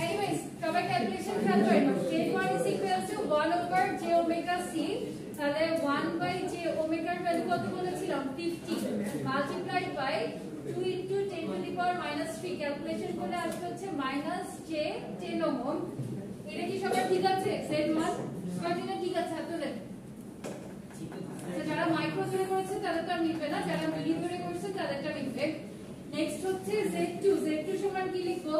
Anyways, সবাই ক্যালকুলেশন খেয়াল করেন। Z1 is equal to 1 over j omega c। তাহলে 1 by j omega এর ভ্যালু কত বলেছিলাম? 50 multiplied by 2 into 10 to the power -3। Calculation করলে আসবে হচ্ছে -j10 ohm। এটা কি সবার ঠিক আছে? Z1 সবার ঠিক আছে? হাত তোলেন। আচ্ছা, যারা মাইক্রো ধরে করেছে তাদেরটা মিলবে না, যারা মিলি ধরে করেছে তাদেরটা মিলবে। নেক্সট হচ্ছে Z2 সমান কি লিখবো?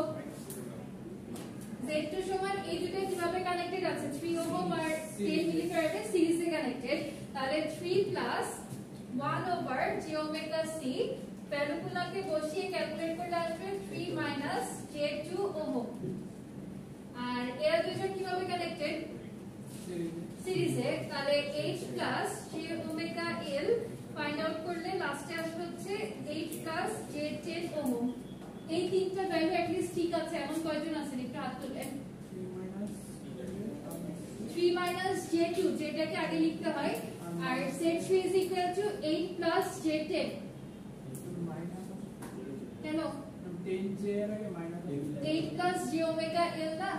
Z2 সমান এই দুটো কিভাবে কানেক্টেড আছে? 3 ওহম আর 10 মিলি ফ্যারাডে সিরিজে কানেক্টেড। তাহলে 3 plus 1 over j omega c, ভ্যালুগুলোকে বসিয়ে ক্যালকুলেট করলে আসবে 3 মাইনাস j2 ওহম। আর এরা দুটো কিভাবে কানেক্টেড? সিরিজে। তাহলে h plus j omega l find out করলে লাস্টে আসবে হচ্ছে h প্লাস j10 ওহম। এই তিনটা ভ্যালু এট লিস্ট ঠিক আছে এমন কয়জন আছেন? একটু হাত তুলেন। 3 minus j2 যেটাকে আগে লিখতে হয়, আর z3 is equal to 8 plus j10। কেন? 10j এর আগে minus 8 plus j omega l না,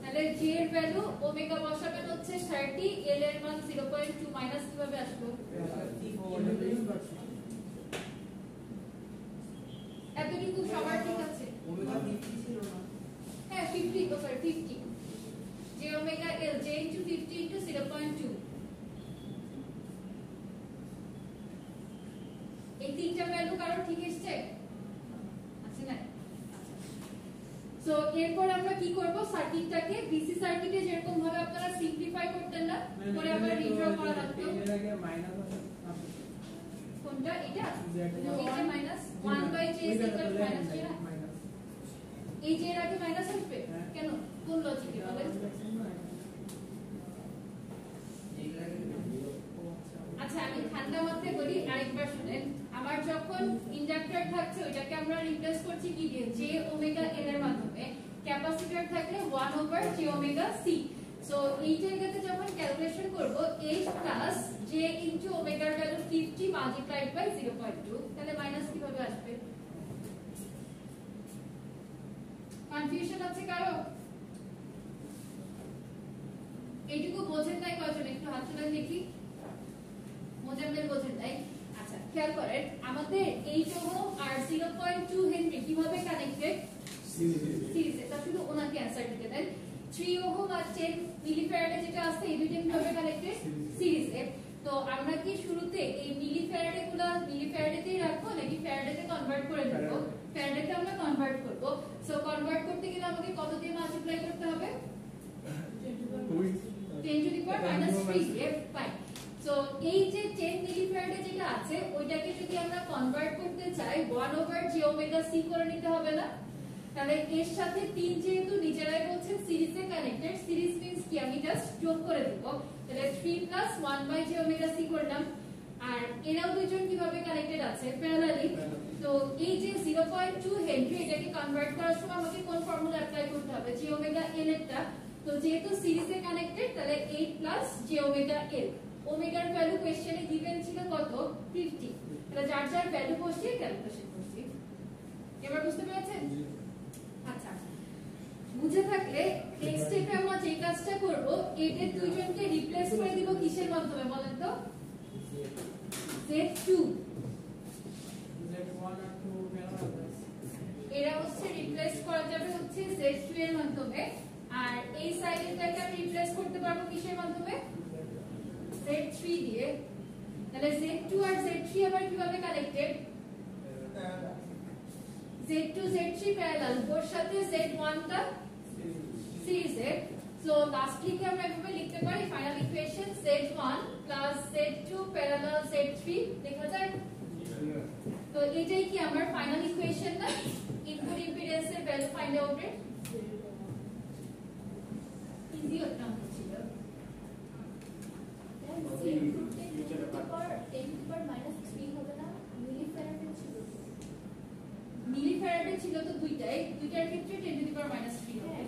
তাহলে j এর ভ্যালু ওমেগা বসাবেন হচ্ছে 30, l এর মান 0.2 মাইনাস কিভাবে আসলো? এতটুকু সবার ঠিক আছে? ওমেগা 50 ছিল না? হ্যাঁ 50, sorry 50 j omega l, j into 50 into 0.2। এই তিনটা ভ্যালু কারো ঠিক এসেছে? আছে না? সো এরপর আমরা কি করব? সার্কিটটাকে ডিসি সার্কিটে যেরকম ভাবে আপনারা সিম্পলিফাই করতেন না, পরে আবার রিড্র করা লাগতো। এর আগে মাইনাস আছে। কোনটা এটা Z1 এই যে minus 1 by j is equal to minus j না এই যে এর আগে মাইনাস আসবে হ্যাঁ। কেন কোন লজিকে বলেন আচ্ছা আমি ঠান্ডা মাথায় বলি আরেকবার শুনেন আমার যখন ইন্ডাক্টর থাকছে ওইটাকে আমরা রিপ্লেস করছি কি দিয়ে j ওমেগা n এর মাধ্যমে ক্যাপাসিটর থাকলে 1 over j omega c so এই জায়গাতে যখন ক্যালকুলেশন করব h প্লাস j ইনটু ওমেগার ভ্যালু 50 মাল্টিপ্লাইড বাই 0.2 তাহলে মাইনাস কিভাবে আসবে কনফিউশন আছে কারো এইটুকু বোঝেন নাই কয়জন একটু হাত তুলে দেখি মোজাম্মেল বোঝেন নাই আচ্ছা খেয়াল করেন আমাদের 8 ওহম আর 0.2 হেনরি কিভাবে কানেক্টেড সিরিজ এটা শুধু ওনাকে অ্যানসার দিতে দেন 3 ওহম আর 10 মিলিফ্যারাডে যেটা আছে এই দুটো কিভাবে কানেক্টেড সিরিজে তো আমরা কি শুরুতে এই মিলিফ্যারাডে গুলো মিলিফ্যারাডেতেই রাখবো নাকি ফ্যারাডেতে কনভার্ট করে দেব ফ্যারাডেতে আমরা কনভার্ট করব সো কনভার্ট করতে গেলে আমাকে কত দিয়ে মাল্টিপ্লাই করতে হবে 10 to the power minus 3 f fine so এই যে 10 মিলিফ্যারাডে যেটা আছে ওইটাকে যদি আমরা কনভার্ট করতে চাই 1 ওভার j ওমেগা c করে নিতে হবে না তাহলে এর সাথে 3 যেহেতু নিজেরাই বলছেন সিরিজে কানেক্টেড সিরিজ মিন্স কি আমি জাস্ট যোগ করে দেব তাহলে 3 plus 1 by j omega c করলাম আর এরাও দুইজন কিভাবে কানেক্টেড আছে প্যারালালি তো এই যে 0.2 হেনরি এটাকে কনভার্ট করার সময় আমাকে কোন ফর্মুলা অ্যাপ্লাই করতে হবে j ওমেগা n এরটা তো যেহেতু সিরিজে কানেক্টেড তাহলে 8 প্লাস j ওমেগা n ওমেগার ভ্যালু কোশ্চেনে গিভেন ছিল কত 50 তাহলে যার যার ভ্যালু বসিয়ে ক্যালকুলেশন করছি এবার বুঝতে পেরেছেন আচ্ছা বুঝে থাকলে নেক্সট স্টেপে আমরা যে কাজটা করব এদের দুইজনকে রিপ্লেস করে দিব কিসের মাধ্যমে বলেন তো Z2 Z1 আর 2 প্যারালাল এরা হচ্ছে রিপ্লেস করা যাবে হচ্ছে Z2 এর মাধ্যমে আর এই সাইডেরটাকে আমি রিপ্লেস করতে পারবো কিসের মাধ্যমে Z3 দিয়ে তাহলে Z2 আর Z3 আবার কিভাবে কানেক্টেড Z2 Z3 প্যারালাল ওর সাথে Z1 টা সিরিজে সো লাস্টলি কি আমরা এভাবে লিখতে পারি final equation Z1 Z2 parallel Z3 লেখা যায় তো এটাই কি আমার ফাইনাল ইকুয়েশন না ইনপুট ইম্পিডেন্সের ভ্যালু ফাইন্ড আউটের ইজি একটা ছিল মিলিফ্যারাডে ছিল তো দুইটার ক্ষেত্রে 10 টু দি পাওয়ার মাইনাস 3 হবে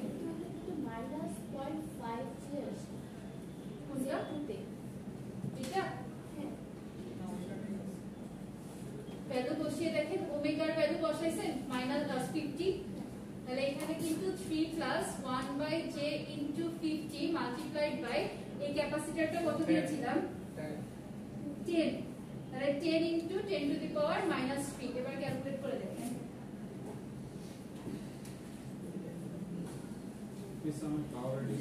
মাইনাস 0.5 ছিল কোনটা এটা ভ্যালু বসিয়ে দেখেন ওমেগার ভ্যালু বসাইছেন মাইনাস 50 তাহলে এখানে কিন্তু 3 plus 1 by j into 50 multiplied by এই ক্যাপাসিটরটা কত দিয়েছিলাম 10 তাহলে 10 into 10 to the power minus 3 এবার ক্যালকুলেট করে দেখেন This one power is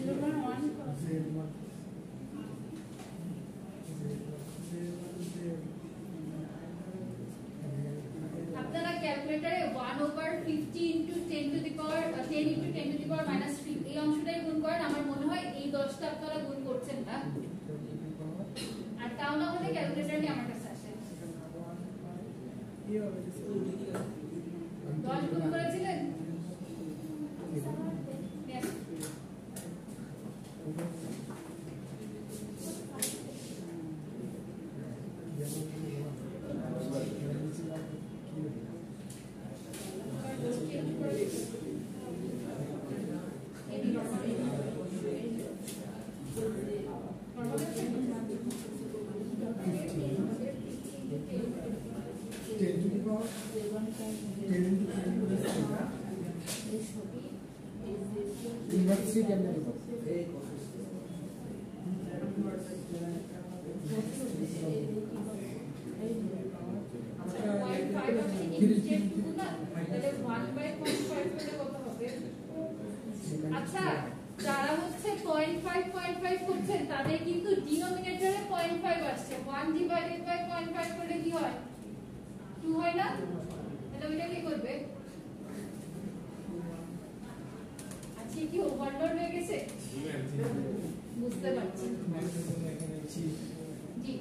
আপনারা ক্যালকুলেটরে 1 over 50 into 10 to the power 10 into 10 to the power minus 3 এই অংশটাই গুণ করেন আমার মনে হয় এই 10টা আপনারা গুণ করছেন না আর তাও না হলে ক্যালকুলেটর নিয়ে আমার কাছে আসেন 10 গুণ করেছিলেন Yes. আচ্ছা যারা হচ্ছে 0.5 করছেন তাদের কিন্তু ডিনোমিনেটরে 0.5 আসছে 1 ডিভাইডেড বাই 0.5 করলে কি হয় 2 হয় না তাহলে ওইটা কি করবে আচ্ছা কি ওভারলোড হয়ে গেছে বুঝতে পারছি জি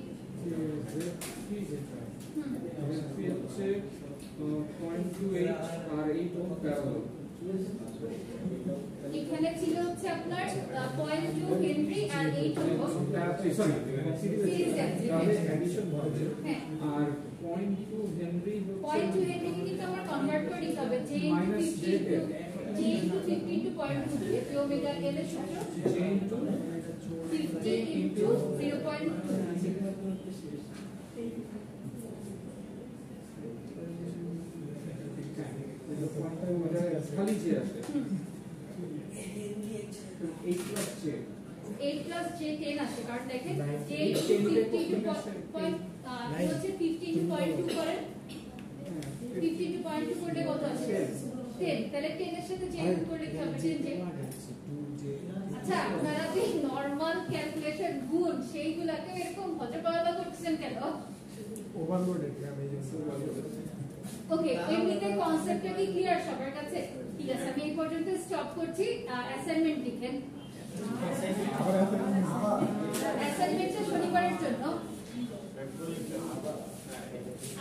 হচ্ছে 0.28 আর এই বোন প্যারালাল। এখানে ছিল হচ্ছে আপনার 0.2 হেনরি আর 8 হলো সরি সিরিজ যাচ্ছে। তাহলে অ্যাডিশন হবে হ্যাঁ, আর 0.2 হেনরি হচ্ছে 0.2 হেনরি কে কিন্তু আমরা কনভার্ট করে দিতে হবে j into 50 into 0.2 দিয়ে ওমেগা l এর সূত্র j into 50 into 0.2 খালি j আছে 8 plus j 8 plus j 10 আসে, কারণ দেখেন j into 50 into হচ্ছে 50 into 0.2 করেন, 50 into 0.2 করলে কত আসে 10, তাহলে 10 এর সাথে j যোগ করলে কি হবে 10j। আচ্ছা, আপনারা যে নরমাল ক্যালকুলেশন গুণ সেইগুলোকে এরকম হজপালা করছেন কেন? ওভারলোডেড আমি ওকে, এমনিতে কনসেপ্টটা কি ক্লিয়ার সবার কাছে? ঠিক আছে, আমি এই পর্যন্ত স্টপ করছি। অ্যাসাইনমেন্ট লিখেন। অ্যাসাইনমেন্টটা শনিবারের জন্য।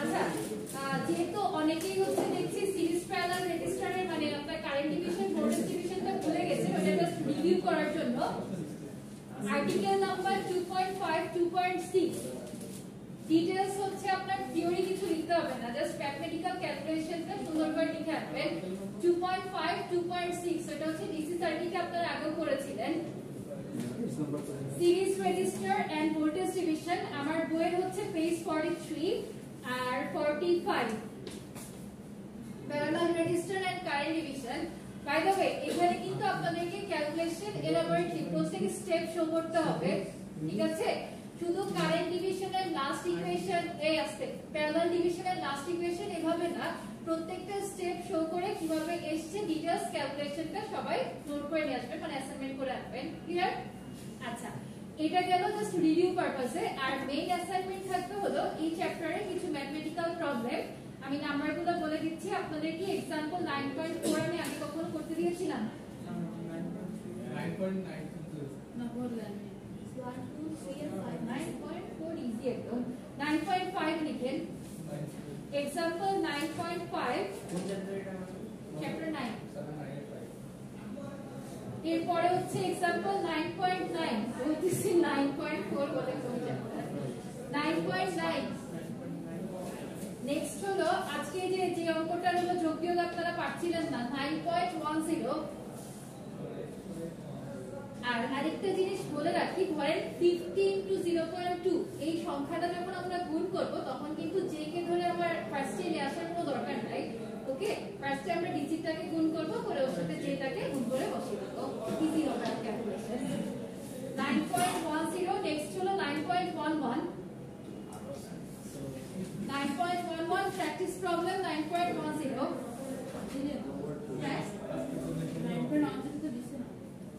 আচ্ছা, যেহেতু অনেকেই হচ্ছে দেখছি সিরিজ প্যারালাল রেজিস্টারের মানে আপনার কারেন্ট ডিভিশন ভোল্টেজ ডিভিশনটা ভুলে গেছে, ওটা জাস্ট রিভিউ করার জন্য আর্টিকেল নাম্বার 2.5 2.6 ডিটেইলস হচ্ছে আপনার থিওরি কিছু লিখতে হবে না, জাস্ট ম্যাথমেটিক্যাল ক্যালকুলেশনটা সুন্দর করে লিখে রাখবেন। 2.5 2.6 এটা হচ্ছে ডিসি সার্কিটে আপনারা আগেও করেছিলেন। Series resistor and voltage division আমার বইয়ের হচ্ছে পেজ 43 আর 45। Parallel resistor and current division, by the way এখানে কিন্তু আপনাদেরকে ক্যালকুলেশন এলাবোরেটলি প্রত্যেক স্টেপ শো করতে হবে, ঠিক আছে? শুধু কারেন্ট ডিভিশনের লাস্ট ইকুয়েশন এই আসছে, প্যারালাল ডিভিশনের লাস্ট ইকুয়েশন এভাবে না, প্রত্যেকটা স্টেপ শো করে কিভাবে এসছে ডিটেইলস ক্যালকুলেশনটা সবাই নোট করে নিয়ে আসবেন, মানে অ্যাসাইনমেন্ট করে রাখবেন। ক্লিয়ার? আচ্ছা, এটা গেল জাস্ট রিভিউ পারপাসে। আর মেইন অ্যাসাইনমেন্ট থাকতে হলো এই চ্যাপ্টারে কিছু ম্যাথমেটিক্যাল প্রবলেম। আমি নাম্বারগুলো বলে দিচ্ছি আপনাদের। কি এক্সাম্পল 9.4 আমি আগে কখনো করতে দিয়েছিলাম? 9.9 না, বললেন 1 2 3 and 5 9.4 ইজি একদম। 9.5 লিখেন। Example 9.5 chapter 9। এরপরে হচ্ছে এক্সাম্পল 9.9 বলতেছি 9.4 বলে কোন চ্যাপ্টার 9.9। নেক্সট হলো আজকে যে অঙ্কটা হলো যোগ বিয়োগ আপনারা পাচ্ছিলেন না 9.10। আর আরেকটা জিনিস বলে রাখি, ধরেন 50 into 0.2 এই সংখ্যাটা যখন আমরা গুণ করব তখন কিন্তু j কে ধরে আমার ফার্স্টে নিয়ে আসার কোনো দরকার নাই। ওকে, ফার্স্টে আমরা ডিজিটটাকে গুণ করব, করে ওর সাথে j টাকে গুণ করে বসিয়ে দেব, ইজি হবে ক্যালকুলেশন। 9.10 নেক্সট হলো 9.11। 9.11 প্র্যাকটিস প্রবলেম 9.10।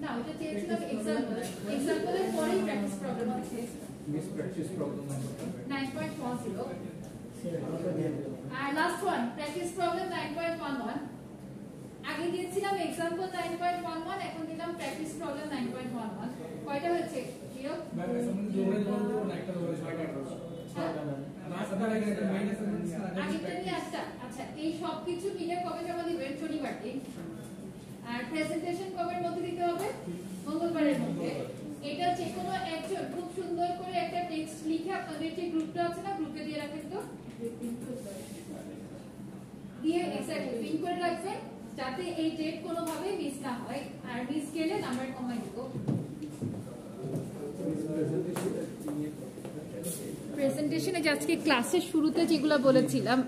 না, ওটা চেয়েছিলাম এক্সাম্পল, এক্সাম্পলের পরেই প্র্যাকটিস প্রবলেম আছে। মিস প্র্যাকটিস প্রবলেম নাম্বারটা 9.10 আর লাস্ট ওয়ান প্র্যাকটিস প্রবলেম 9.11। আগে দিয়েছিলাম এক্সাম্পল 9.11, এখন দিলাম প্র্যাকটিস প্রবলেম 9.11। কয়টা হয়েছে? জিরো ম্যাম এসাইনমেন্ট জোরে বলবো না, একটা ধরে 6টা রাস্তা লাগে একটা মাইনাস আগেরটা নিয়ে একটা। আচ্ছা, এই সব কিছু মিলে কবে জমা দিবেন? শনিবার দিন। আর প্রেজেন্টেশন কবের মধ্যে দিতে হবে? মঙ্গলবারের মধ্যে। এটা যে কোনো একজন খুব সুন্দর করে একটা টেক্সট লিখে আপনাদের যে গ্রুপটা আছে না, গ্রুপে দিয়ে রাখেন, তো দিয়ে এক্স্যাক্টলি পিন করে রাখবেন যাতে এই ডেট কোনোভাবে মিস না হয়, আর মিস গেলে নাম্বার কমাই দেব। প্রেজেন্টেশনে আজকে ক্লাসের শুরুতে যেগুলো বলেছিলাম